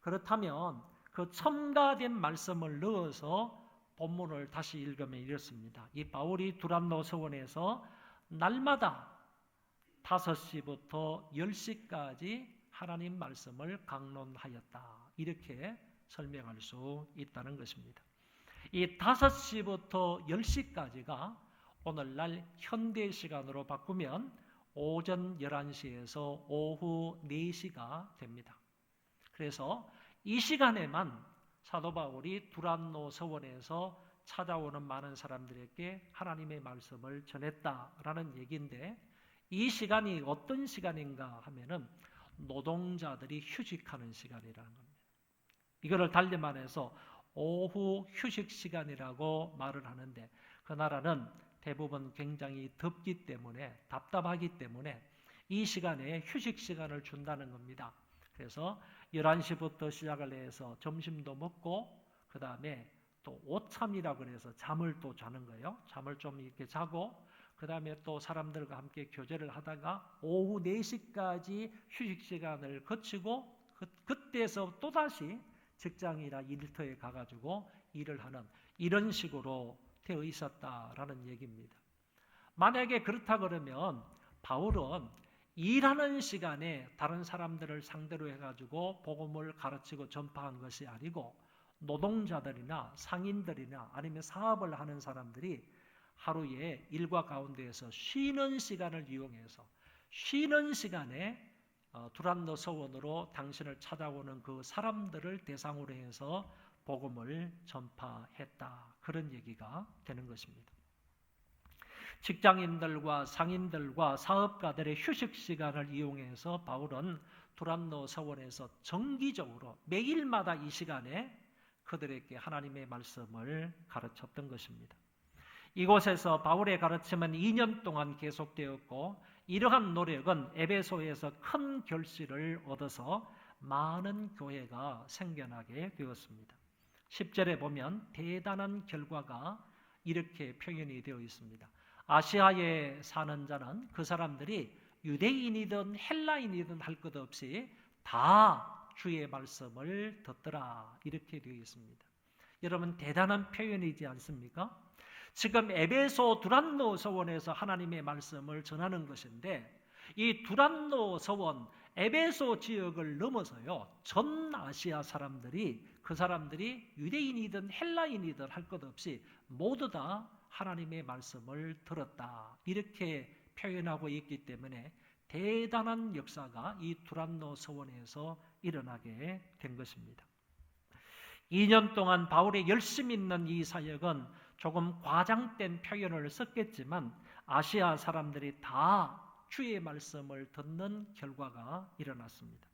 그렇다면 그 첨가된 말씀을 넣어서 본문을 다시 읽으면 이렇습니다. 이 바울이 두란노 서원에서 날마다 5시부터 10시까지 하나님 말씀을 강론하였다. 이렇게 설명할 수 있다는 것입니다. 이 5시부터 10시까지가 오늘날 현대 시간으로 바꾸면 오전 11시에서 오후 4시가 됩니다. 그래서 이 시간에만 사도 바울이 두란노 서원에서 찾아오는 많은 사람들에게 하나님의 말씀을 전했다라는 얘기인데, 이 시간이 어떤 시간인가 하면은 노동자들이 휴식하는 시간이라는 겁니다. 이거를 달리 말해서 오후 휴식 시간이라고 말을 하는데, 그 나라는 대부분 굉장히 덥기 때문에, 답답하기 때문에 이 시간에 휴식 시간을 준다는 겁니다. 그래서 11시부터 시작을 해서 점심도 먹고, 그 다음에 또 오참이라고 그래서 잠을 또 자는 거예요. 잠을 좀 이렇게 자고, 그 다음에 또 사람들과 함께 교제를 하다가 오후 4시까지 휴식 시간을 거치고, 그때서 또다시 직장이나 일터에 가가지고 일을 하는, 이런 식으로 되어 있었다라는 얘기입니다. 만약에 그렇다 그러면 바울은 일하는 시간에 다른 사람들을 상대로 해가지고 복음을 가르치고 전파한 것이 아니고, 노동자들이나 상인들이나 아니면 사업을 하는 사람들이 하루에 일과 가운데에서 쉬는 시간을 이용해서 쉬는 시간에 두란노 서원으로 당신을 찾아오는 그 사람들을 대상으로 해서 복음을 전파했다, 그런 얘기가 되는 것입니다. 직장인들과 상인들과 사업가들의 휴식 시간을 이용해서 바울은 두란노 서원에서 정기적으로 매일마다 이 시간에 그들에게 하나님의 말씀을 가르쳤던 것입니다. 이곳에서 바울의 가르침은 2년 동안 계속되었고, 이러한 노력은 에베소에서 큰 결실을 얻어서 많은 교회가 생겨나게 되었습니다. 10절에 보면 대단한 결과가 이렇게 표현이 되어 있습니다. 아시아에 사는 자는 그 사람들이 유대인이든 헬라인이든 할 것 없이 다 주의 말씀을 듣더라, 이렇게 되어 있습니다. 여러분, 대단한 표현이지 않습니까? 지금 에베소 두란노 서원에서 하나님의 말씀을 전하는 것인데, 이 두란노 서원, 에베소 지역을 넘어서요, 전 아시아 사람들이, 그 사람들이 유대인이든 헬라인이든 할 것 없이 모두 다 하나님의 말씀을 들었다, 이렇게 표현하고 있기 때문에 대단한 역사가 이 두란노 서원에서 일어나게 된 것입니다. 2년 동안 바울의 열심 있는 이 사역은 조금 과장된 표현을 썼겠지만 아시아 사람들이 다 주의 말씀을 듣는 결과가 일어났습니다.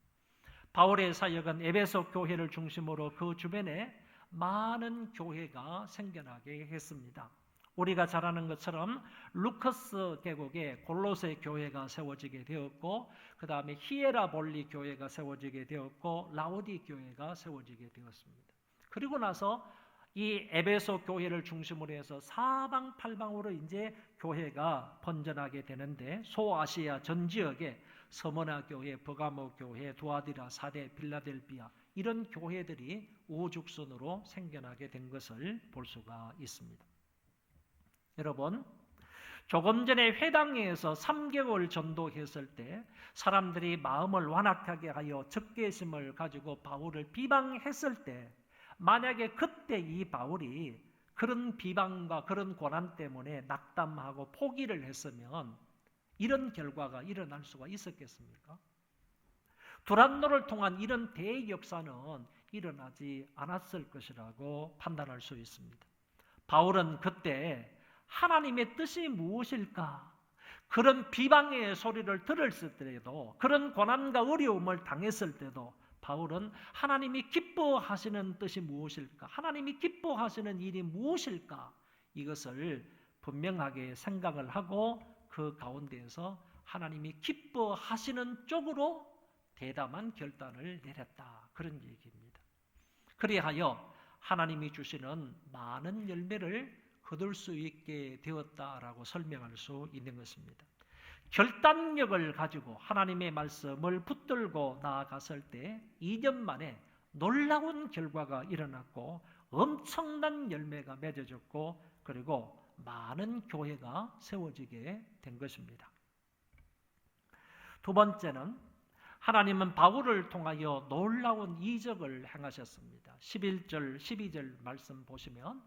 바울의 사역은 에베소 교회를 중심으로 그 주변에 많은 교회가 생겨나게 했습니다. 우리가 잘 아는 것처럼 루커스 계곡에 골로새 교회가 세워지게 되었고, 그 다음에 히에라볼리 교회가 세워지게 되었고, 라오디 교회가 세워지게 되었습니다. 그리고 나서 이 에베소 교회를 중심으로 해서 사방팔방으로 이제 교회가 번져나게 되는데, 소아시아 전 지역에 서머나 교회, 버가모 교회, 두아디라, 사대, 빌라델비아, 이런 교회들이 우죽순으로 생겨나게 된 것을 볼 수가 있습니다. 여러분, 조금 전에 회당에서 3개월 전도했을 때 사람들이 마음을 완악하게 하여 적개심을 가지고 바울을 비방했을 때, 만약에 그때 이 바울이 그런 비방과 그런 고난 때문에 낙담하고 포기를 했으면 이런 결과가 일어날 수가 있었겠습니까? 두란노를 통한 이런 대역사는 일어나지 않았을 것이라고 판단할 수 있습니다. 바울은 그때 하나님의 뜻이 무엇일까? 그런 비방의 소리를 들었을 때에도, 그런 고난과 어려움을 당했을 때도 바울은 하나님이 기뻐하시는 뜻이 무엇일까? 하나님이 기뻐하시는 일이 무엇일까? 이것을 분명하게 생각을 하고 그 가운데에서 하나님이 기뻐하시는 쪽으로 대담한 결단을 내렸다, 그런 얘기입니다. 그리하여 하나님이 주시는 많은 열매를 거둘 수 있게 되었다라고 설명할 수 있는 것입니다. 결단력을 가지고 하나님의 말씀을 붙들고 나아갔을 때 2년 만에 놀라운 결과가 일어났고 엄청난 열매가 맺어졌고, 그리고 많은 교회가 세워지게 된 것입니다. 두 번째는 하나님은 바울을 통하여 놀라운 이적을 행하셨습니다. 11절, 12절 말씀 보시면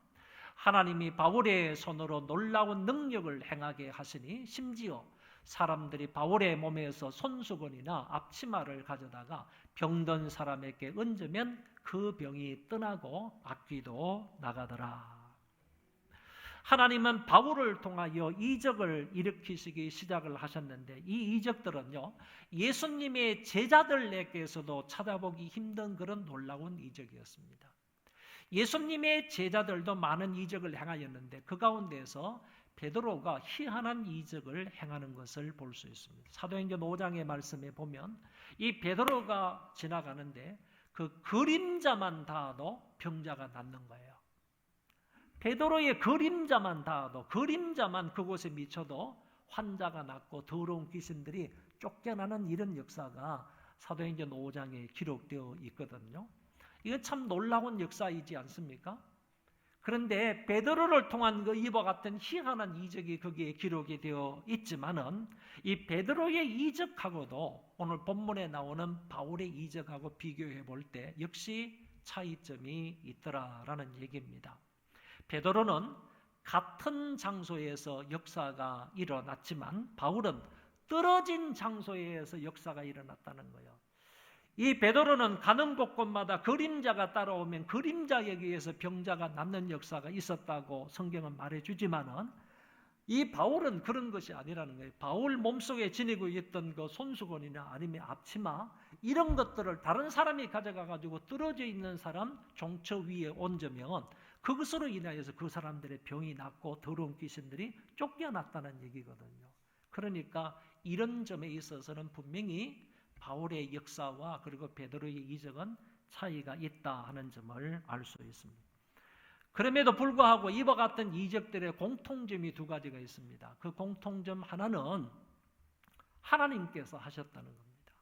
하나님이 바울의 손으로 놀라운 능력을 행하게 하시니 심지어 사람들이 바울의 몸에서 손수건이나 앞치마를 가져다가 병든 사람에게 얹으면 그 병이 떠나고 악귀도 나가더라. 하나님은 바울을 통하여 이적을 일으키시기 시작을 하셨는데 이 이적들은요, 예수님의 제자들에게서도 찾아보기 힘든 그런 놀라운 이적이었습니다. 예수님의 제자들도 많은 이적을 행하였는데 그 가운데서 베드로가 희한한 이적을 행하는 것을 볼 수 있습니다. 사도행전 5장의 말씀에 보면 이 베드로가 지나가는데 그 그림자만 닿아도 병자가 낫는 거예요. 베드로의 그림자만 닿아도, 그림자만 그곳에 미쳐도 환자가 낫고 더러운 귀신들이 쫓겨나는 이런 역사가 사도행전 5장에 기록되어 있거든요. 이건 참 놀라운 역사이지 않습니까? 그런데 베드로를 통한 그 이와 같은 희한한 이적이 거기에 기록이 되어 있지만은 이 베드로의 이적하고도 오늘 본문에 나오는 바울의 이적하고 비교해 볼 때 역시 차이점이 있더라라는 얘기입니다. 베드로는 같은 장소에서 역사가 일어났지만 바울은 떨어진 장소에서 역사가 일어났다는 거예요. 이 베드로는 가는 곳곳마다 그림자가 따라오면 그림자에 의해서 병자가 낫는 역사가 있었다고 성경은 말해주지만은 이 바울은 그런 것이 아니라는 거예요. 바울 몸속에 지니고 있던 그 손수건이나 아니면 앞치마 이런 것들을 다른 사람이 가져가가지고 떨어져 있는 사람 종처 위에 얹으면 그것으로 인하여서 그 사람들의 병이 낫고 더러운 귀신들이 쫓겨났다는 얘기거든요. 그러니까 이런 점에 있어서는 분명히 바울의 역사와 그리고 베드로의 이적은 차이가 있다 하는 점을 알 수 있습니다. 그럼에도 불구하고 이와 같은 이적들의 공통점이 두 가지가 있습니다. 그 공통점 하나는 하나님께서 하셨다는 겁니다.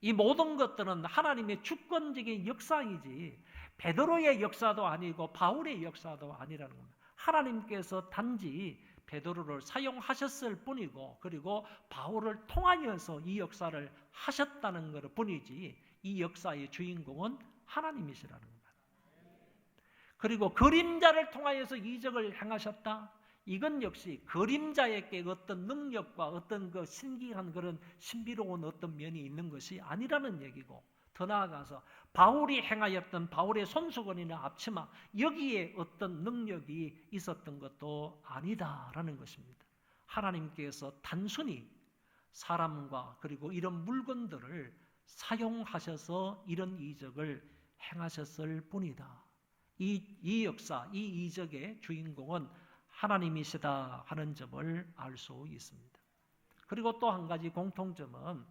이 모든 것들은 하나님의 주권적인 역사이지 베드로의 역사도 아니고 바울의 역사도 아니라는 겁니다. 하나님께서 단지 베드로를 사용하셨을 뿐이고 그리고 바울을 통하여서 이 역사를 하셨다는 것 뿐이지 이 역사의 주인공은 하나님이시라는 겁니다. 그리고 그림자를 통하여서 이적을 행하셨다. 이건 역시 그림자에게 어떤 능력과 어떤 그 신기한 그런 신비로운 어떤 면이 있는 것이 아니라는 얘기고 더 나아가서 바울이 행하였던 바울의 손수건이나 앞치마 여기에 어떤 능력이 있었던 것도 아니다라는 것입니다. 하나님께서 단순히 사람과 그리고 이런 물건들을 사용하셔서 이런 이적을 행하셨을 뿐이다. 이 역사, 이 이적의 주인공은 하나님이시다 하는 점을 알 수 있습니다. 그리고 또 한 가지 공통점은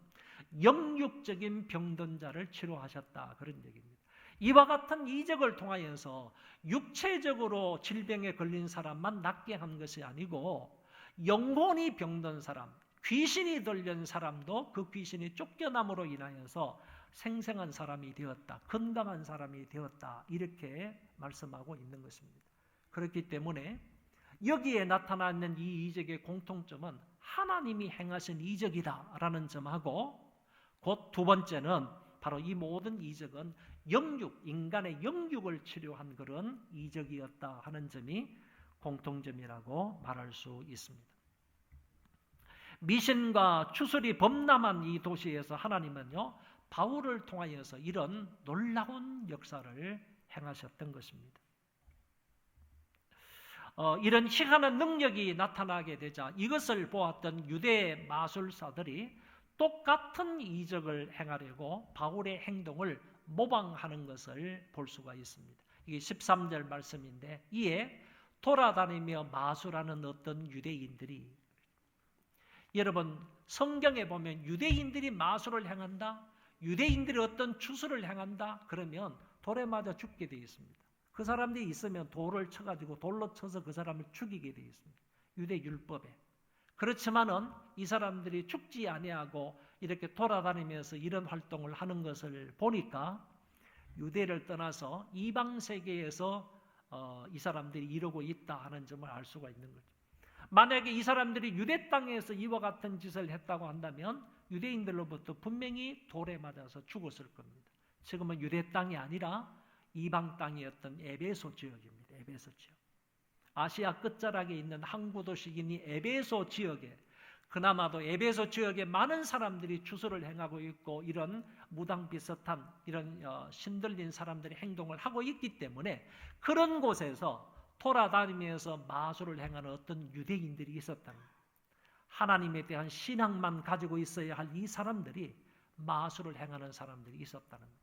영육적인 병든 자를 치료하셨다 그런 얘기입니다. 이와 같은 이적을 통하여서 육체적으로 질병에 걸린 사람만 낫게 한 것이 아니고 영혼이 병든 사람, 귀신이 들린 사람도 그 귀신이 쫓겨남으로 인하여서 생생한 사람이 되었다, 건강한 사람이 되었다 이렇게 말씀하고 있는 것입니다. 그렇기 때문에 여기에 나타나 있는 이 이적의 공통점은 하나님이 행하신 이적이다라는 점하고 곧 두 번째는 바로 이 모든 이적은 영육, 인간의 영육을 치료한 그런 이적이었다 하는 점이 공통점이라고 말할 수 있습니다. 미신과 추술이 범람한 이 도시에서 하나님은요 바울을 통하여서 이런 놀라운 역사를 행하셨던 것입니다. 이런 희한한 능력이 나타나게 되자 이것을 보았던 유대 마술사들이 똑같은 이적을 행하려고 바울의 행동을 모방하는 것을 볼 수가 있습니다. 이게 13절 말씀인데 이에 돌아다니며 마술하는 어떤 유대인들이 여러분 성경에 보면 유대인들이 마술을 행한다, 유대인들이 어떤 추수를 행한다 그러면 돌에 맞아 죽게 되어 있습니다. 그 사람들이 있으면 돌을 쳐가지고 돌로 쳐서 그 사람을 죽이게 되어 있습니다. 유대 율법에. 그렇지만은 이 사람들이 죽지 아니하고 이렇게 돌아다니면서 이런 활동을 하는 것을 보니까 유대를 떠나서 이방 세계에서 이 사람들이 이루고 있다 하는 점을 알 수가 있는 거죠. 만약에 이 사람들이 유대 땅에서 이와 같은 짓을 했다고 한다면 유대인들로부터 분명히 돌에 맞아서 죽었을 겁니다. 지금은 유대 땅이 아니라 이방 땅이었던 에베소 지역입니다. 에베소 지역. 아시아 끝자락에 있는 항구 도시인 이 에베소 지역에 그나마도 에베소 지역에 많은 사람들이 주소를 행하고 있고 이런 무당 비슷한 이런 신들린 사람들의 행동을 하고 있기 때문에 그런 곳에서 돌아다니면서 마술을 행하는 어떤 유대인들이 있었다는 거예요. 하나님에 대한 신앙만 가지고 있어야 할 이 사람들이 마술을 행하는 사람들이 있었다는 거예요.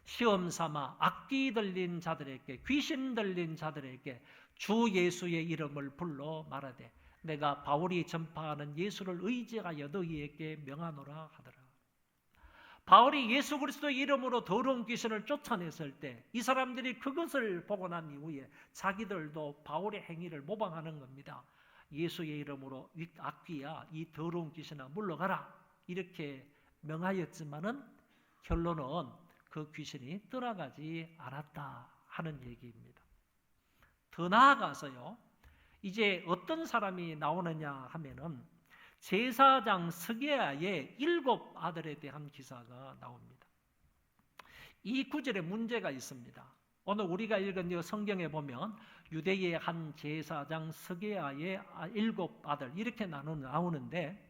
시험 삼아 악기 들린 자들에게, 귀신 들린 자들에게 주 예수의 이름을 불러 말하되 내가 바울이 전파하는 예수를 의지하여 너희에게 명하노라 하더라. 바울이 예수 그리스도의 이름으로 더러운 귀신을 쫓아냈을 때 이 사람들이 그것을 보고 난 이후에 자기들도 바울의 행위를 모방하는 겁니다. 예수의 이름으로 악귀야 이 더러운 귀신아 물러가라 이렇게 명하였지만은 결론은 그 귀신이 떠나가지 않았다 하는 얘기입니다. 더 나아가서요, 이제 어떤 사람이 나오느냐 하면은 제사장 스게야의 7 아들에 대한 기사가 나옵니다. 이 구절에 문제가 있습니다. 오늘 우리가 읽은 이 성경에 보면 유대의 한 제사장 스게야의 7 아들 이렇게 나오는데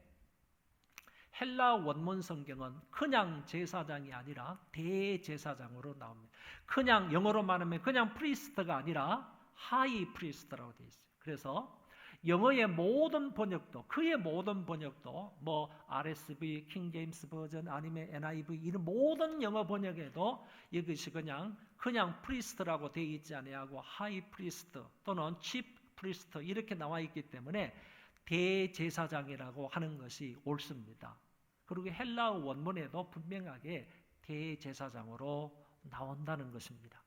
헬라 원문 성경은 그냥 제사장이 아니라 대제사장으로 나옵니다. 그냥 영어로 말하면 그냥 프리스트가 아니라 하이 프리스트라고 되어 있어요. 그래서 영어의 모든 번역도, 그의 모든 번역도 뭐 RSV, 킹 제임스 버전 아니면 NIV 이런 모든 영어 번역에도 이것이 그냥 프리스트라고 되어 있지 아니하고 하이 프리스트 또는 치프 프리스트 이렇게 나와 있기 때문에 대제사장이라고 하는 것이 옳습니다. 그리고 헬라 원문에도 분명하게 대제사장으로 나온다는 것입니다.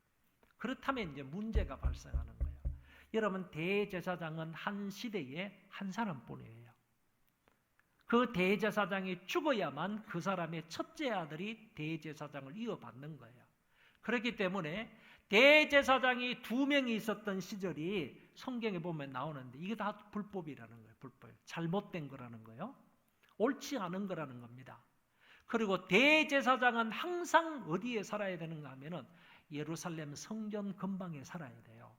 그렇다면 이제 문제가 발생하는 거예요. 여러분, 대제사장은 한 시대에 한 사람뿐이에요. 그 대제사장이 죽어야만 그 사람의 첫째 아들이 대제사장을 이어받는 거예요. 그렇기 때문에 대제사장이 2명이 있었던 시절이 성경에 보면 나오는데 이게 다 불법이라는 거예요. 불법. 잘못된 거라는 거예요. 옳지 않은 거라는 겁니다. 그리고 대제사장은 항상 어디에 살아야 되는가 하면은 예루살렘 성전 근방에 살아야 돼요.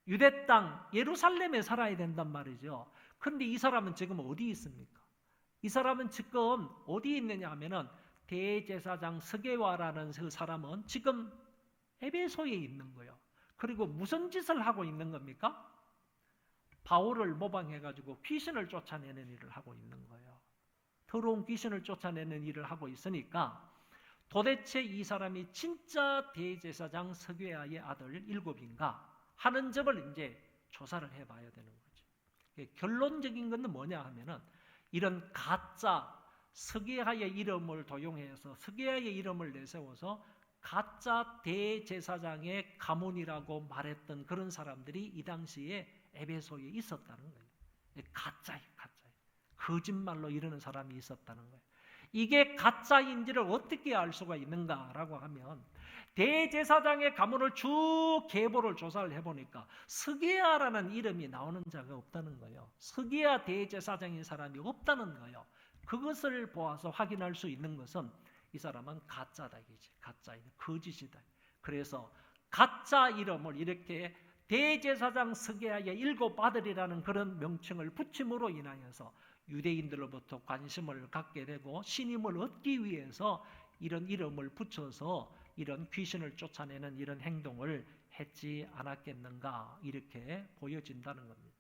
유대 땅 예루살렘에 살아야 된단 말이죠. 그런데 이 사람은 지금 어디 있습니까? 이 사람은 지금 어디 있느냐 하면은 대제사장 스게와라는 그 사람은 지금 에베소에 있는 거예요. 그리고 무슨 짓을 하고 있는 겁니까? 바울을 모방해가지고 귀신을 쫓아내는 일을 하고 있는 거예요. 더러운 귀신을 쫓아내는 일을 하고 있으니까 도대체 이 사람이 진짜 대제사장 스게야의 아들 7인가 하는 점을 이제 조사를 해봐야 되는 거죠. 결론적인 것은 뭐냐 하면은 이런 가짜 스게야의 이름을 도용해서 스게야의 이름을 내세워서 가짜 대제사장의 가문이라고 말했던 그런 사람들이 이 당시에 에베소에 있었다는 거예요. 가짜예요. 거짓말로 이러는 사람이 있었다는 거예요. 이게 가짜인지를 어떻게 알 수가 있는가라고 하면 대제사장의 가문을 쭉 계보를 조사를 해보니까 스게야라는 이름이 나오는 자가 없다는 거예요. 스게야 대제사장인 사람이 없다는 거예요. 그것을 보아서 확인할 수 있는 것은 이 사람은 가짜다 이거지. 가짜이다. 거짓이다. 그래서 가짜 이름을 이렇게 대제사장 스게야의 7 아들이라는 그런 명칭을 붙임으로 인하여서 유대인들로부터 관심을 갖게 되고 신임을 얻기 위해서 이런 이름을 붙여서 이런 귀신을 쫓아내는 이런 행동을 했지 않았겠는가 이렇게 보여진다는 겁니다.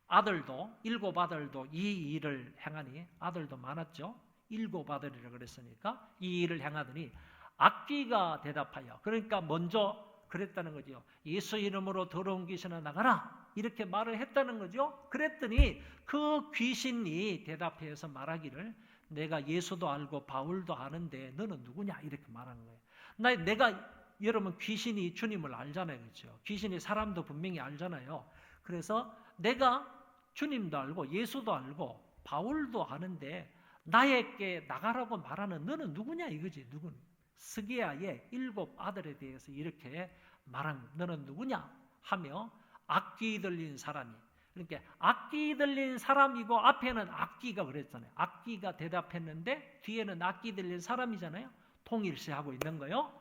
아들도 7 아들도 이 일을 행하니 아들도 많았죠. 7 아들이라 그랬으니까 이 일을 행하더니 악귀가 대답하여 그러니까 먼저 그랬다는 거죠. 예수 이름으로 더러운 귀신아 나가라 이렇게 말을 했다는 거죠. 그랬더니 그 귀신이 대답해서 말하기를 내가 예수도 알고 바울도 아는데 너는 누구냐 이렇게 말하는 거예요. 내가 여러분 귀신이 주님을 알잖아요. 그렇죠? 귀신이 사람도 분명히 알잖아요. 그래서 내가 주님도 알고 예수도 알고 바울도 아는데 나에게 나가라고 말하는 너는 누구냐 이거지. 누구냐. 스게야의 7 아들에 대해서 이렇게 말한 너는 누구냐 하며 악귀 들린 사람이 그러니까 악귀 들린 사람이고 앞에는 악귀가 그랬잖아요. 악귀가 대답했는데 뒤에는 악귀 들린 사람이잖아요. 통일시하고 있는 거요.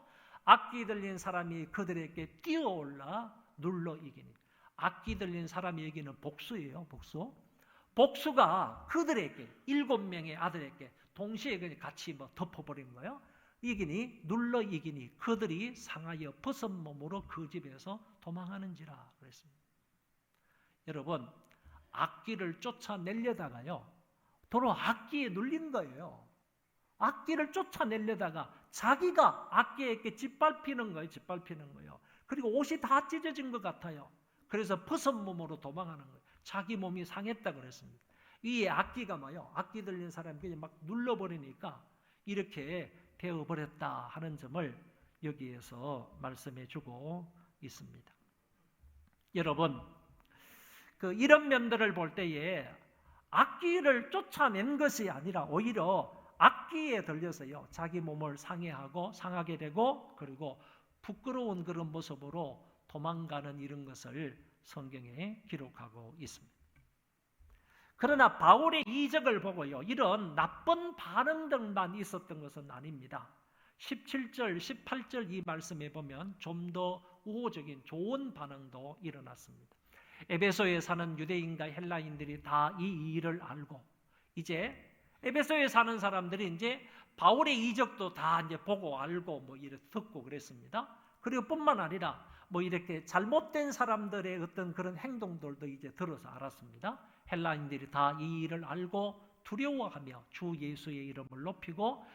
악귀 들린 사람이 그들에게 뛰어올라 눌러 이기니 악귀 들린 사람이 여기는 복수예요. 복수. 복수가 그들에게 7명의 아들에게 동시에 그냥 같이 덮어버린 거예요. 이기니 눌러 이기니 그들이 상하여 벗은 몸으로 그 집에서 도망하는지라 그랬습니다. 여러분, 악기를 쫓아내려다가요, 도로 악기에 눌린 거예요. 악기를 쫓아내려다가 자기가 악기에게 짓밟히는 거예요. 그리고 옷이 다 찢어진 것 같아요. 그래서 벗은 몸으로 도망하는 거예요. 자기 몸이 상했다 그랬습니다. 이 악기가 악기 들린 사람이 그냥 막 눌러버리니까 이렇게 되어버렸다 하는 점을 여기에서 말씀해 주고 있습니다. 여러분, 이런 면들을 볼 때에 악기를 쫓아낸 것이 아니라 오히려 악기에 들려서요, 자기 몸을 상하게 되고, 그리고 부끄러운 그런 모습으로 도망가는 이런 것을 성경에 기록하고 있습니다. 그러나 바울의 이적을 보고요, 이런 나쁜 반응들만 있었던 것은 아닙니다. 17절, 18절 이 말씀에 보면 좀 더 우호적인 좋은 반응도 일어났습니다. 에베소에 사는 유대인과 헬라인들이 다 이 일을 알고, 이제 에베소에 사는 사람들이 이제 바울의 이적도 다 이제 보고 알고 이렇게 듣고 그랬습니다. 그리고 뿐만 아니라 이렇게 잘못된 사람들의 어떤 그런 행동들도 이제 들어서 알았습니다. 헬라인들이 다 이 일을 알고 두려워하며 주 예수의 이름을 높이고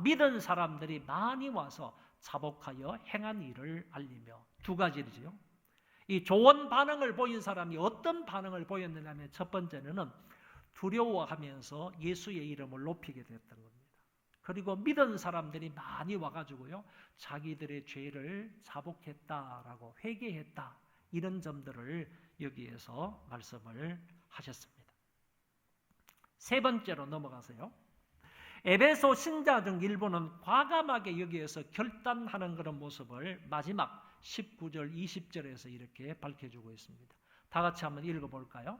믿은 사람들이 많이 와서 자복하여 행한 일을 알리며, 두 가지죠. 이 좋은 반응을 보인 사람이 어떤 반응을 보였느냐면, 첫 번째는 두려워하면서 예수의 이름을 높이게 됐던 겁니다. 그리고 믿은 사람들이 많이 와가지고요, 자기들의 죄를 자복했다라고 회개했다, 이런 점들을 여기에서 말씀을 하셨습니다. 세 번째로 넘어가세요. 에베소 신자 중 일부는 과감하게 여기에서 결단하는 그런 모습을 마지막 19절, 20절에서 이렇게 밝혀주고 있습니다. 다 같이 한번 읽어볼까요?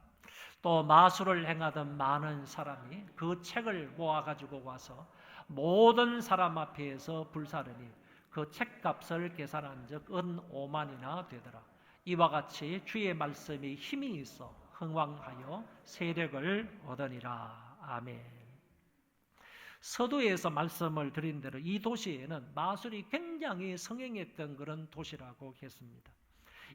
또 마술을 행하던 많은 사람이 그 책을 모아가지고 와서 모든 사람 앞에서 불사르니 그 책값을 계산한 적 은 5만이나 되더라. 이와 같이 주의 말씀이 힘이 있어 흥왕하여 세력을 얻으니라. 아멘. 서두에서 말씀을 드린 대로 이 도시에는 마술이 굉장히 성행했던 그런 도시라고 했습니다.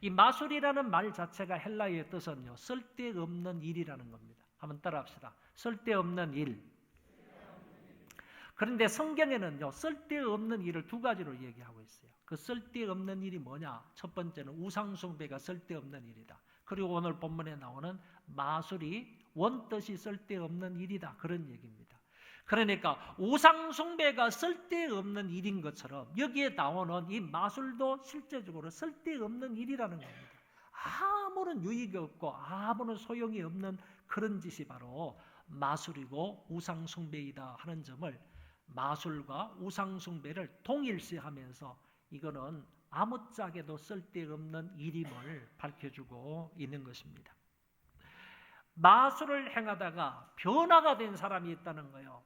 이 마술이라는 말 자체가 헬라어의 뜻은요, 쓸데없는 일이라는 겁니다. 한번 따라합시다. 쓸데없는 일. 그런데 성경에는요, 쓸데없는 일을 두 가지로 얘기하고 있어요. 그 쓸데없는 일이 뭐냐? 첫 번째는 우상숭배가 쓸데없는 일이다. 그리고 오늘 본문에 나오는 마술이 원뜻이 쓸데없는 일이다, 그런 얘기입니다. 그러니까 우상숭배가 쓸데없는 일인 것처럼 여기에 나오는 이 마술도 실제적으로 쓸데없는 일이라는 겁니다. 아무런 유익이 없고 아무런 소용이 없는 그런 짓이 바로 마술이고 우상숭배이다 하는 점을, 마술과 우상숭배를 동일시하면서 이거는 아무짝에도 쓸데없는 일임을 밝혀주고 있는 것입니다. 마술을 행하다가 변화가 된 사람이 있다는 거예요.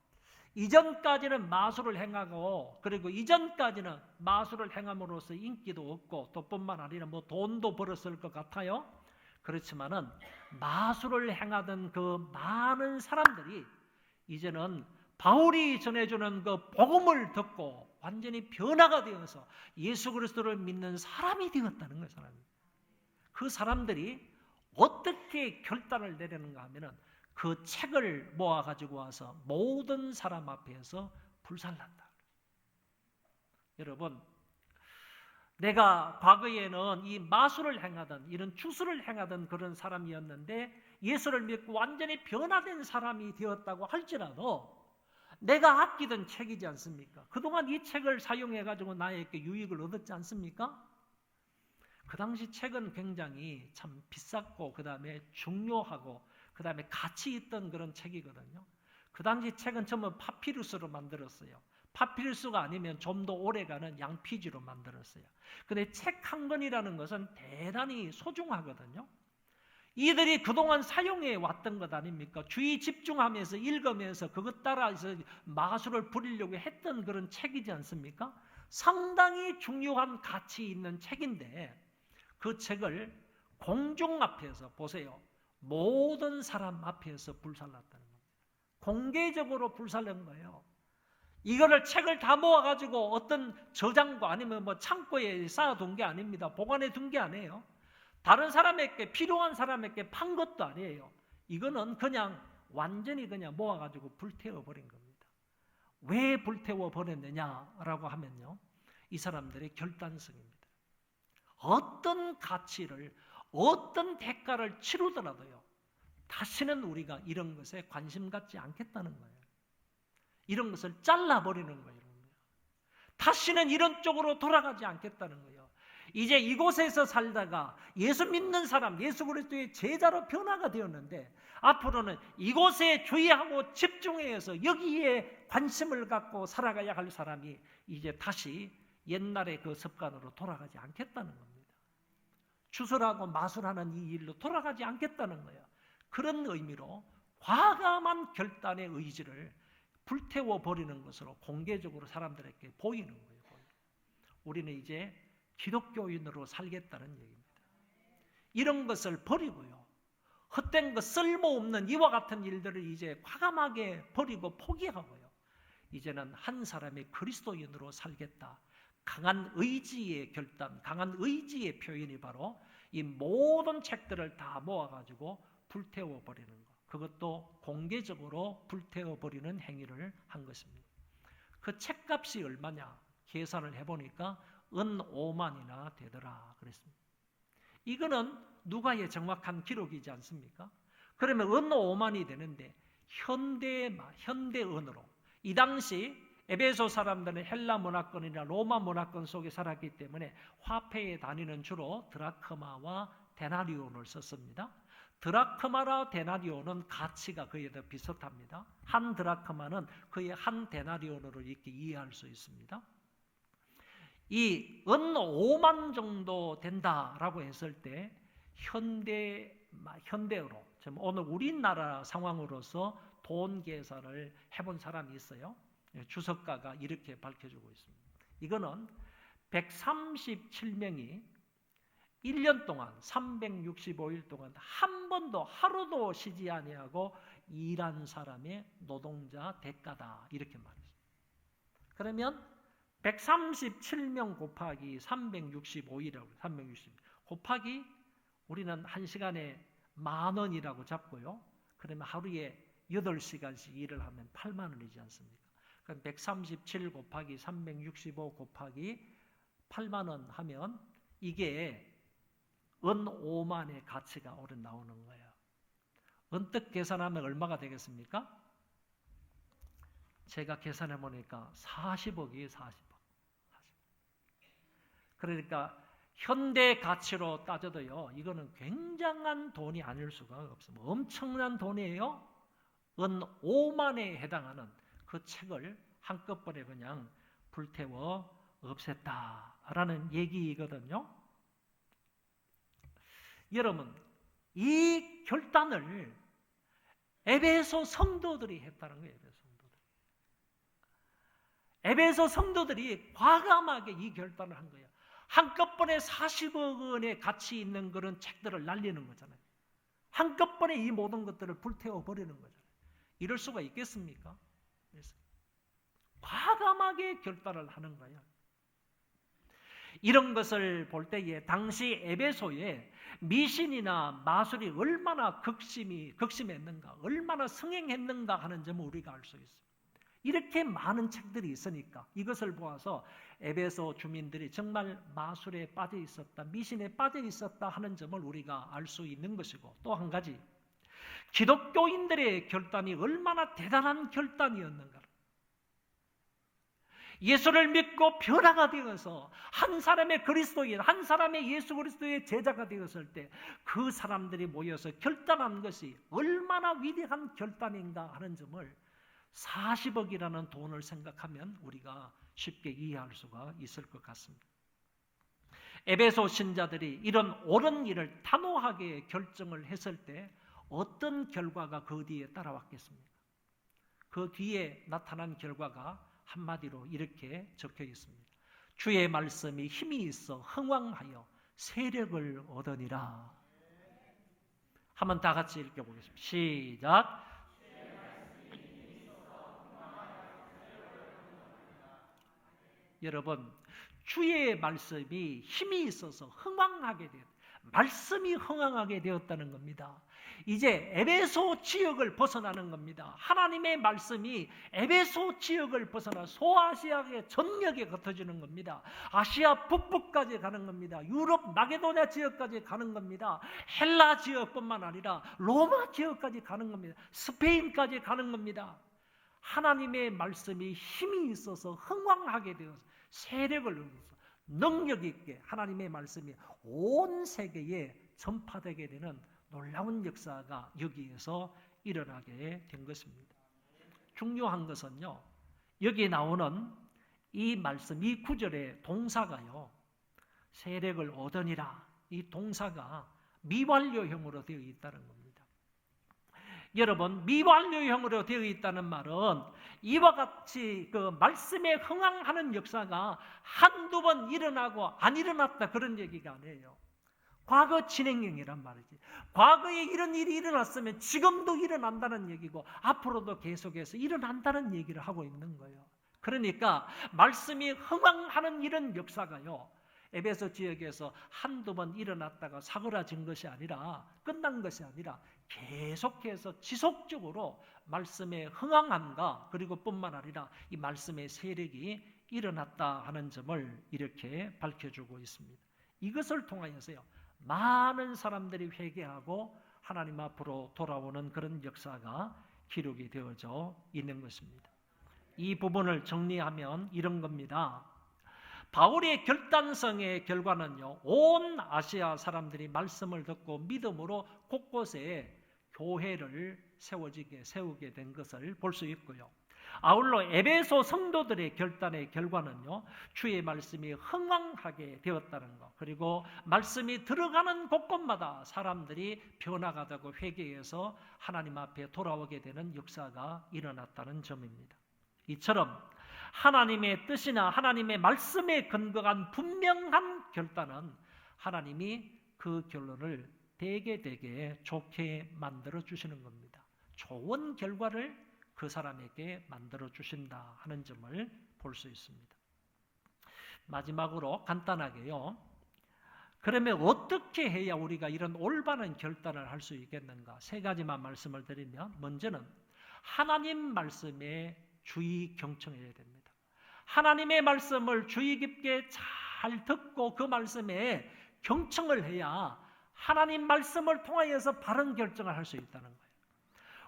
이전까지는 마술을 행하고, 그리고 이전까지는 마술을 행함으로써 인기도 없고 또 뿐만 아니라 돈도 벌었을 것 같아요. 그렇지만은 마술을 행하던 그 많은 사람들이 이제는 바울이 전해주는 그 복음을 듣고 완전히 변화가 되어서 예수 그리스도를 믿는 사람이 되었다는 거예요. 그 사람들이 어떻게 결단을 내리는가 하면은 그 책을 모아가지고 와서 모든 사람 앞에서 불살랐다. 여러분, 내가 과거에는 이 마술을 행하던, 이런 주술을 행하던 그런 사람이었는데 예수를 믿고 완전히 변화된 사람이 되었다고 할지라도 내가 아끼던 책이지 않습니까? 그동안 이 책을 사용해가지고 나에게 유익을 얻었지 않습니까? 그 당시 책은 굉장히 참 비쌌고 그 다음에 중요하고 그 다음에 가치 있던 그런 책이거든요. 그 당시 책은 전부 파피루스로 만들었어요. 파피루스가 아니면 좀 더 오래가는 양피지로 만들었어요. 근데 책 한 권이라는 것은 대단히 소중하거든요. 이들이 그동안 사용해 왔던 것 아닙니까? 주의 집중하면서 읽으면서 그것 따라서 마술을 부리려고 했던 그런 책이지 않습니까? 상당히 중요한 가치 있는 책인데 그 책을 공중 앞에서, 보세요, 모든 사람 앞에서 불살랐다는 겁니다. 공개적으로 불살른 거예요. 이거를 책을 다 모아가지고 어떤 저장고 아니면 뭐 창고에 쌓아둔 게 아닙니다. 보관해 둔 게 아니에요. 다른 사람에게, 필요한 사람에게 판 것도 아니에요. 이거는 그냥 완전히 그냥 모아가지고 불태워버린 겁니다. 왜 불태워버렸느냐라고 하면요, 이 사람들의 결단성입니다. 어떤 가치를, 어떤 대가를 치르더라도요, 다시는 우리가 이런 것에 관심 갖지 않겠다는 거예요. 이런 것을 잘라버리는 거예요. 다시는 이런 쪽으로 돌아가지 않겠다는 거예요. 이제 이곳에서 살다가 예수 믿는 사람, 예수 그리스도의 제자로 변화가 되었는데, 앞으로는 이곳에 주의하고 집중해서 여기에 관심을 갖고 살아가야 할 사람이 이제 다시 옛날의 그 습관으로 돌아가지 않겠다는 겁니다. 주술하고 마술하는 이 일로 돌아가지 않겠다는 거예요. 그런 의미로 과감한 결단의 의지를 불태워버리는 것으로 공개적으로 사람들에게 보이는 거예요. 우리는 이제 기독교인으로 살겠다는 얘기입니다. 이런 것을 버리고요, 헛된 것, 쓸모없는 이와 같은 일들을 이제 과감하게 버리고 포기하고요, 이제는 한 사람의 그리스도인으로 살겠다. 강한 의지의 결단, 강한 의지의 표현이 바로 이 모든 책들을 다 모아가지고 불태워버리는 것. 그것도 공개적으로 불태워버리는 행위를 한 것입니다. 그 책값이 얼마냐 계산을 해보니까 은 5만이나 되더라 그랬습니다. 이거는 누가의 정확한 기록이지 않습니까? 그러면 은 5만이 되는데 현대은으로, 이 당시 에베소 사람들은 헬라 문화권이나 로마 문화권 속에 살았기 때문에 화폐에 단위는 주로 드라크마와 데나리온을 썼습니다. 드라크마라 데나리온은 가치가 거의 다 비슷합니다. 한 드라크마는 거의 한 데나리온으로 이렇게 이해할 수 있습니다. 이 은 5만 정도 된다라고 했을 때 현대어로, 오늘 우리나라 상황으로서 돈 계산을 해본 사람이 있어요. 주석가가 이렇게 밝혀주고 있습니다. 이거는 137명이 1년 동안 365일 동안 한 번도 하루도 쉬지 아니하고 일한 사람의 노동자 대가다 이렇게 말했습니다. 그러면 137명 곱하기 365이라고 360 곱하기 우리는 한 시간에 10,000원이라고 잡고요. 그러면 하루에 8시간씩 일을 하면 8만 원이지 않습니까? 그럼 137 곱하기 365 곱하기 8만 원 하면 이게 은 5만의 가치가 오래 나오는 거예요. 언뜻 계산하면 얼마가 되겠습니까? 제가 계산해 보니까 40억이에요. 40억. 그러니까 현대 가치로 따져도요, 이거는 굉장한 돈이 아닐 수가 없습니다. 엄청난 돈이에요. 은 5만에 해당하는 그 책을 한꺼번에 그냥 불태워 없앴다라는 얘기거든요. 여러분, 이 결단을 에베소 성도들이 했다는 거예요. 에베소 성도들이 과감하게 이 결단을 한 거예요. 한꺼번에 40억 원의 가치 있는 그런 책들을 날리는 거잖아요. 한꺼번에 이 모든 것들을 불태워버리는 거잖아요. 이럴 수가 있겠습니까? 그래서 과감하게 결단을 하는 거예요. 이런 것을 볼 때에 당시 에베소에 미신이나 마술이 얼마나 극심했는가, 얼마나 성행했는가 하는 점을 우리가 알 수 있습니다. 이렇게 많은 책들이 있으니까 이것을 보아서 에베소 주민들이 정말 마술에 빠져 있었다, 미신에 빠져 있었다 하는 점을 우리가 알 수 있는 것이고, 또 한 가지 기독교인들의 결단이 얼마나 대단한 결단이었는가. 예수를 믿고 변화가 되어서 한 사람의 그리스도인, 한 사람의 예수 그리스도의 제자가 되었을 때 그 사람들이 모여서 결단한 것이 얼마나 위대한 결단인가 하는 점을 40억이라는 돈을 생각하면 우리가 쉽게 이해할 수가 있을 것 같습니다. 에베소 신자들이 이런 옳은 일을 단호하게 결정을 했을 때 어떤 결과가 그 뒤에 따라왔겠습니까? 그 뒤에 나타난 결과가 한마디로 이렇게 적혀 있습니다. 주의 말씀이 힘이 있어 흥왕하여 세력을 얻으니라. 한번 다 같이 읽어보겠습니다. 시작. 여러분, 주의 말씀이 힘이 있어서 흥왕하게 되었다. 말씀이 흥왕하게 되었다는 겁니다. 이제 에베소 지역을 벗어나는 겁니다. 하나님의 말씀이 에베소 지역을 벗어나 소아시아의 전역에 흩어지는 겁니다. 아시아 북부까지 가는 겁니다. 유럽 마게도냐 지역까지 가는 겁니다. 헬라 지역뿐만 아니라 로마 지역까지 가는 겁니다. 스페인까지 가는 겁니다. 하나님의 말씀이 힘이 있어서 흥왕하게 되어서 세력을 얻어서 능력 있게 하나님의 말씀이 온 세계에 전파되게 되는 놀라운 역사가 여기에서 일어나게 된 것입니다. 중요한 것은요, 여기 나오는 이 말씀, 이 구절의 동사가요, 세력을 얻으니라, 이 동사가 미완료형으로 되어 있다는 겁니다. 여러분, 미완료형으로 되어 있다는 말은 이와 같이 그 말씀에 흥황하는 역사가 한두 번 일어나고 안 일어났다 그런 얘기가 아니에요. 과거 진행형이란 말이지. 과거에 이런 일이 일어났으면 지금도 일어난다는 얘기고 앞으로도 계속해서 일어난다는 얘기를 하고 있는 거예요. 그러니까 말씀이 흥황하는 이런 역사가요, 에베소 지역에서 한두 번 일어났다가 사그라진 것이 아니라, 끝난 것이 아니라 계속해서 지속적으로 말씀의 흥황함과 그리고 뿐만 아니라 이 말씀의 세력이 일어났다 하는 점을 이렇게 밝혀주고 있습니다. 이것을 통하여서요, 많은 사람들이 회개하고 하나님 앞으로 돌아오는 그런 역사가 기록이 되어져 있는 것입니다. 이 부분을 정리하면 이런 겁니다. 바울의 결단성의 결과는요, 온 아시아 사람들이 말씀을 듣고 믿음으로 곳곳에 교회를 세우게 된 것을 볼 수 있고요. 아울러 에베소 성도들의 결단의 결과는요, 주의 말씀이 흥왕하게 되었다는 것, 그리고 말씀이 들어가는 곳곳마다 사람들이 변화가 되고 회개해서 하나님 앞에 돌아오게 되는 역사가 일어났다는 점입니다. 이처럼 하나님의 뜻이나 하나님의 말씀에 근거한 분명한 결단은 하나님이 그 결론을 되게 좋게 만들어 주시는 겁니다. 좋은 결과를 그 사람에게 만들어 주신다 하는 점을 볼 수 있습니다. 마지막으로 간단하게요, 그러면 어떻게 해야 우리가 이런 올바른 결단을 할 수 있겠는가? 세 가지만 말씀을 드리면, 먼저는 하나님 말씀에 주의 경청해야 됩니다. 하나님의 말씀을 주의 깊게 잘 듣고 그 말씀에 경청을 해야 하나님 말씀을 통하여서 바른 결정을 할 수 있다는 거예요.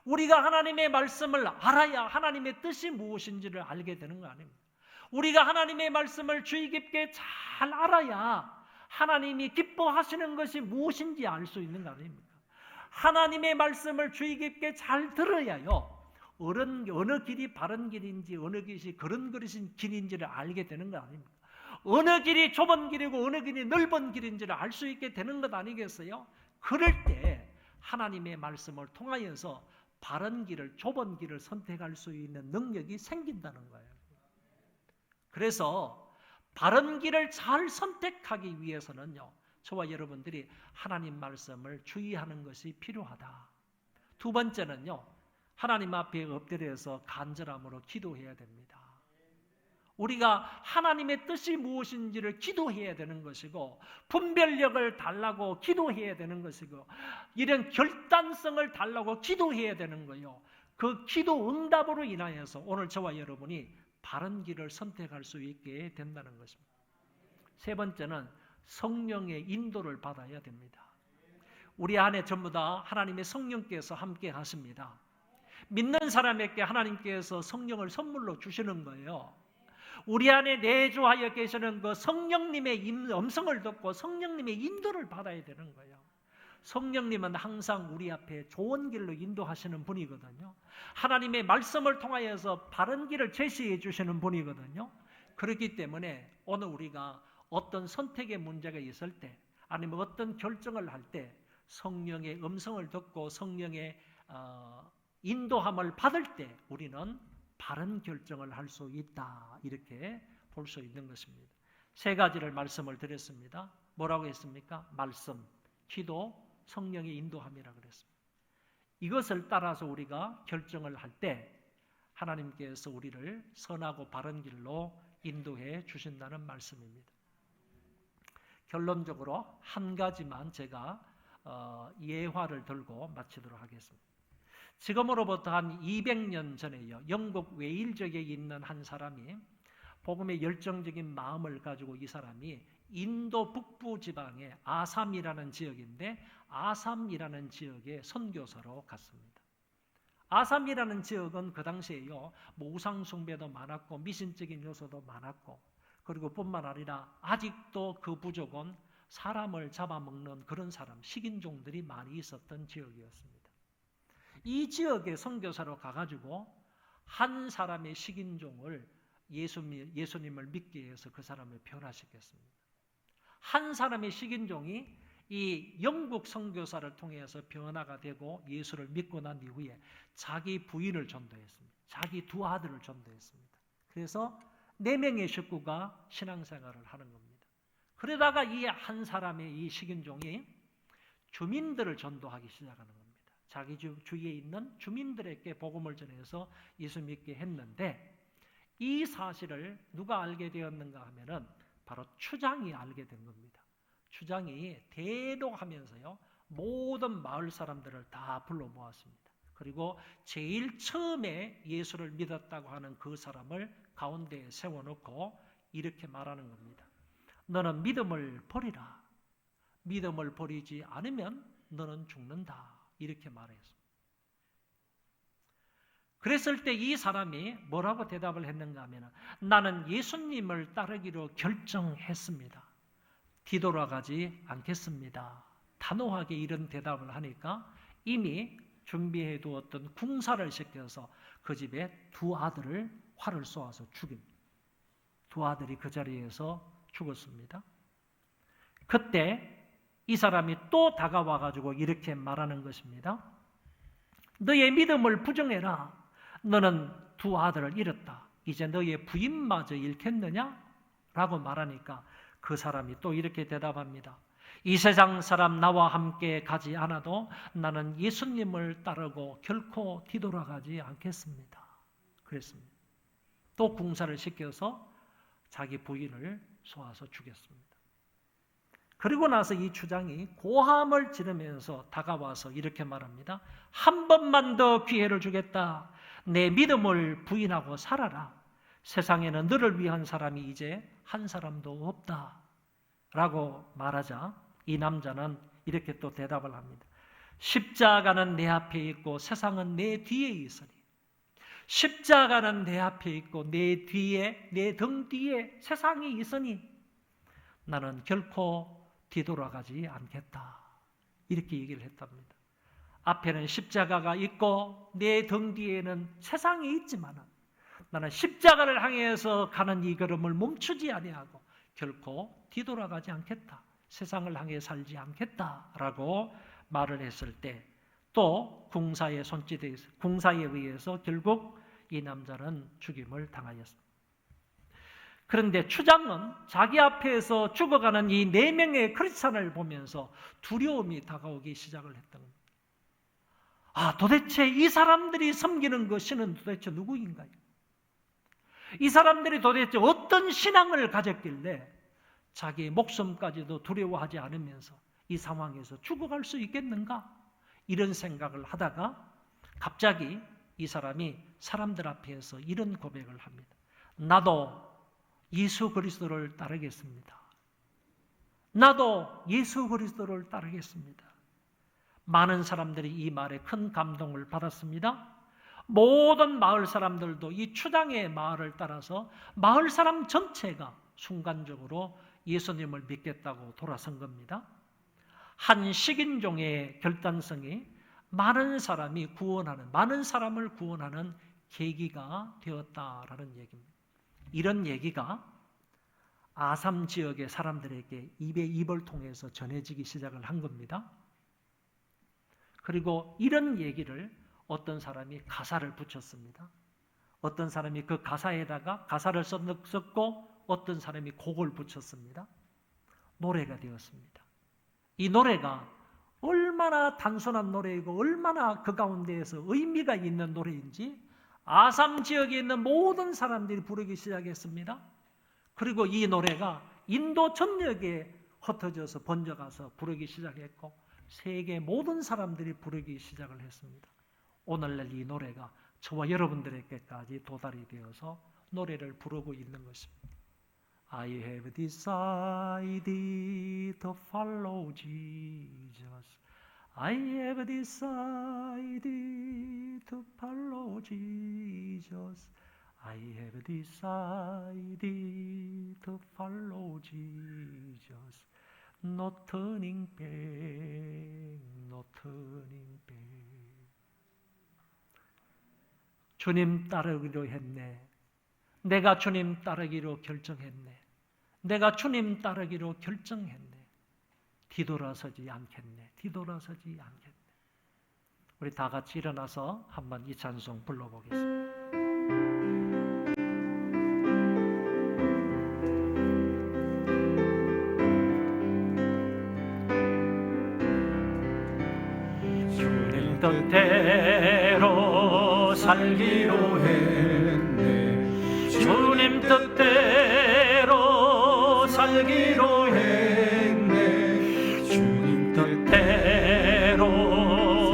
우리가 하나님의 말씀을 알아야 하나님의 뜻이 무엇인지를 알게 되는 거 아닙니까? 우리가 하나님의 말씀을 주의 깊게 잘 알아야 하나님이 기뻐하시는 것이 무엇인지 알 수 있는 거 아닙니까? 하나님의 말씀을 주의 깊게 잘 들어야요, 어느 길이 바른 길인지 어느 길이 그런 길인지를 알게 되는 거 아닙니까? 어느 길이 좁은 길이고 어느 길이 넓은 길인지를 알 수 있게 되는 것 아니겠어요? 그럴 때 하나님의 말씀을 통하여서 바른 길을, 좁은 길을 선택할 수 있는 능력이 생긴다는 거예요. 그래서 바른 길을 잘 선택하기 위해서는요, 저와 여러분들이 하나님 말씀을 주의하는 것이 필요하다. 두 번째는요, 하나님 앞에 엎드려서 간절함으로 기도해야 됩니다. 우리가 하나님의 뜻이 무엇인지를 기도해야 되는 것이고, 분별력을 달라고 기도해야 되는 것이고, 이런 결단성을 달라고 기도해야 되는 거예요. 그 기도 응답으로 인하여서 오늘 저와 여러분이 바른 길을 선택할 수 있게 된다는 것입니다. 세 번째는 성령의 인도를 받아야 됩니다. 우리 안에 전부 다 하나님의 성령께서 함께 하십니다. 믿는 사람에게 하나님께서 성령을 선물로 주시는 거예요. 우리 안에 내주하여 계시는 그 성령님의 음성을 듣고 성령님의 인도를 받아야 되는 거예요. 성령님은 항상 우리 앞에 좋은 길로 인도하시는 분이거든요. 하나님의 말씀을 통하여서 바른 길을 제시해 주시는 분이거든요. 그렇기 때문에 오늘 우리가 어떤 선택의 문제가 있을 때, 아니면 어떤 결정을 할 때 성령의 음성을 듣고 성령의 인도함을 받을 때 우리는 바른 결정을 할 수 있다, 이렇게 볼 수 있는 것입니다. 세 가지를 말씀을 드렸습니다. 뭐라고 했습니까? 말씀, 기도, 성령의 인도함이라 그랬습니다. 이것을 따라서 우리가 결정을 할 때 하나님께서 우리를 선하고 바른 길로 인도해 주신다는 말씀입니다. 결론적으로 한 가지만 제가 예화를 들고 마치도록 하겠습니다. 지금으로부터 한 200년 전에요, 영국 웨일 지역에 있는 한 사람이 복음의 열정적인 마음을 가지고 이 사람이 인도 북부 지방의 아삼이라는 지역인데 아삼이라는 지역에 선교사로 갔습니다. 아삼이라는 지역은 그 당시에요, 우상 숭배도 많았고 미신적인 요소도 많았고, 그리고 뿐만 아니라 아직도 그 부족은 사람을 잡아먹는 그런 사람, 식인종들이 많이 있었던 지역이었습니다. 이 지역에 선교사로 가가지고 한 사람의 식인종을 예수님을 믿게 해서 그 사람을 변화시켰습니다. 한 사람의 식인종이 이 영국 선교사를 통해서 변화가 되고 예수를 믿고 난 이후에 자기 부인을 전도했습니다. 자기 두 아들을 전도했습니다. 그래서 4명의 식구가 신앙생활을 하는 겁니다. 그러다가 이 한 사람의 이 식인종이 주민들을 전도하기 시작하는 겁니다. 자기 주위에 있는 주민들에게 복음을 전해서 예수 믿게 했는데, 이 사실을 누가 알게 되었는가 하면은 바로 추장이 알게 된 겁니다. 추장이 대동하면서요, 모든 마을 사람들을 다 불러 모았습니다. 그리고 제일 처음에 예수를 믿었다고 하는 그 사람을 가운데에 세워놓고 이렇게 말하는 겁니다. 너는 믿음을 버리라. 믿음을 버리지 않으면 너는 죽는다. 이렇게 말했습니다. 그랬을 때 이 사람이 뭐라고 대답을 했는가 하면, 나는 예수님을 따르기로 결정했습니다. 뒤돌아가지 않겠습니다. 단호하게 이런 대답을 하니까 이미 준비해 두었던 궁사를 시켜서 그 집에 두 아들을 활을 쏘아서 죽입니다. 두 아들이 그 자리에서 죽었습니다. 그때 이 사람이 또 다가와 가지고 이렇게 말하는 것입니다. 너의 믿음을 부정해라. 너는 두 아들을 잃었다. 이제 너의 부인마저 잃겠느냐? 라고 말하니까 그 사람이 또 이렇게 대답합니다. 이 세상 사람 나와 함께 가지 않아도 나는 예수님을 따르고 결코 뒤돌아가지 않겠습니다. 그랬습니다. 또 궁사를 시켜서 자기 부인을 쏘아서 죽였습니다. 그리고 나서 이 추장이 고함을 지르면서 다가와서 이렇게 말합니다. 한 번만 더 기회를 주겠다. 내 믿음을 부인하고 살아라. 세상에는 너를 위한 사람이 이제 한 사람도 없다. 라고 말하자 이 남자는 이렇게 또 대답을 합니다. 십자가는 내 앞에 있고 세상은 내 뒤에 있으니, 십자가는 내 앞에 있고 내 뒤에, 내 등 뒤에 세상이 있으니 나는 결코 뒤돌아가지 않겠다. 이렇게 얘기를 했답니다. 앞에는 십자가가 있고 내 등 뒤에는 세상이 있지만 나는 십자가를 향해서 가는 이 걸음을 멈추지 아니하고 결코 뒤돌아가지 않겠다. 세상을 향해 살지 않겠다라고 말을 했을 때 또 궁사에 의해서 결국 이 남자는 죽임을 당하였습니다. 그런데 추장은 자기 앞에서 죽어가는 이 4명의 크리스찬을 보면서 두려움이 다가오기 시작을 했던 겁니다. 도대체 이 사람들이 섬기는 그 신은 도대체 누구인가요? 이 사람들이 도대체 어떤 신앙을 가졌길래 자기 목숨까지도 두려워하지 않으면서 이 상황에서 죽어갈 수 있겠는가? 이런 생각을 하다가 갑자기 이 사람이 사람들 앞에서 이런 고백을 합니다. 나도 예수 그리스도를 따르겠습니다. 나도 예수 그리스도를 따르겠습니다. 많은 사람들이 이 말에 큰 감동을 받았습니다. 모든 마을 사람들도 이 추장의 말을 따라서 마을 사람 전체가 순간적으로 예수님을 믿겠다고 돌아선 겁니다. 한 식인종의 결단성이 많은 사람을 구원하는 계기가 되었다라는 얘기입니다. 이런 얘기가 아삼 지역의 사람들에게 입에 입을 통해서 전해지기 시작을 한 겁니다. 그리고 이런 얘기를 어떤 사람이 가사를 붙였습니다. 어떤 사람이 그 가사에다가 가사를 썼고 어떤 사람이 곡을 붙였습니다. 노래가 되었습니다. 이 노래가 얼마나 단순한 노래이고 얼마나 그 가운데에서 의미가 있는 노래인지 아삼 지역에 있는 모든 사람들이 부르기 시작했습니다. 그리고 이 노래가 인도 전역에 흩어져서 번져가서 부르기 시작했고 세계 모든 사람들이 부르기 시작을 했습니다. 오늘날 이 노래가 저와 여러분들에게까지 도달이 되어서 노래를 부르고 있는 것입니다. I have decided to follow Jesus. I have decided to follow Jesus. I have decided to follow Jesus. No turning back, no turning back. 주님 따르기로 했네. 내가 주님 따르기로 결정했네. 내가 주님 따르기로 결정했네. 뒤돌아서지 않겠네. 뒤돌아서지 않겠네. 우리 다 같이 일어나서 한번 이 찬송 불러보겠습니다. 주님 뜻대로 살기로 했네. 주님 뜻대로 살기로 했네. 주님 뜻대로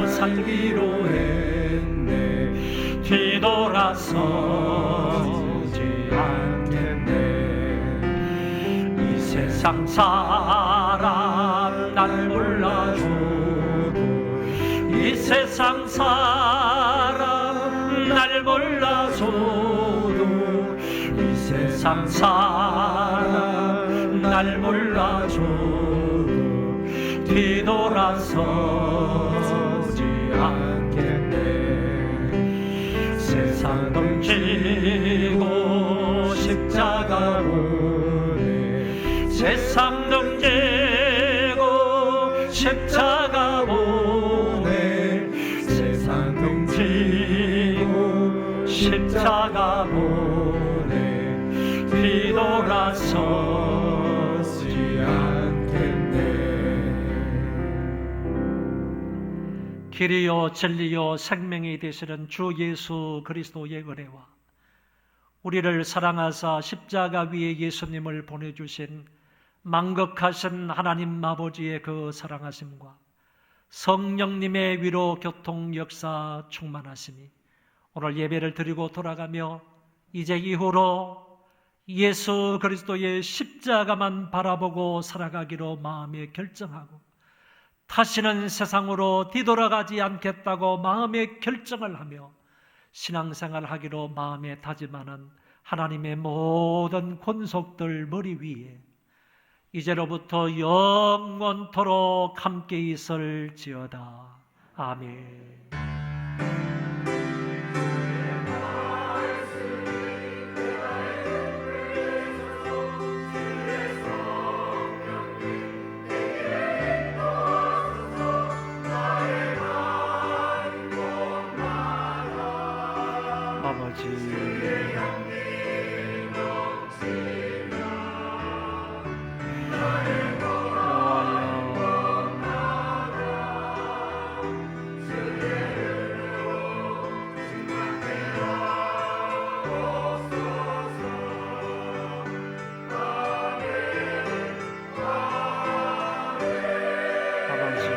살기로 했네. 뒤돌아서지 않겠네. 이 세상 사람 날 몰라줘도 이 세상 사람 날 몰라줘도 이 세상 사람 날 몰라줘도 뒤돌아서지 않겠네. 세상 덩치고 십자가 보네. 세상 덩치고 십자가 보네. 세상 덩치고 십자가 보네. 뒤돌아서지 않겠네. 길이요 진리요 생명이 되시는 주 예수 그리스도의 은혜와 우리를 사랑하사 십자가 위에 예수님을 보내주신 만극하신 하나님 아버지의 그 사랑하심과 성령님의 위로 교통 역사 충만하심이 오늘 예배를 드리고 돌아가며 이제 이후로 예수 그리스도의 십자가만 바라보고 살아가기로 마음에 결정하고 다시는 세상으로 뒤돌아가지 않겠다고 마음에 결정을 하며 신앙생활하기로 마음에 다짐하는 하나님의 모든 권속들 머리 위에 이제로부터 영원토록 함께 있을지어다. 아멘. 아버지 아버지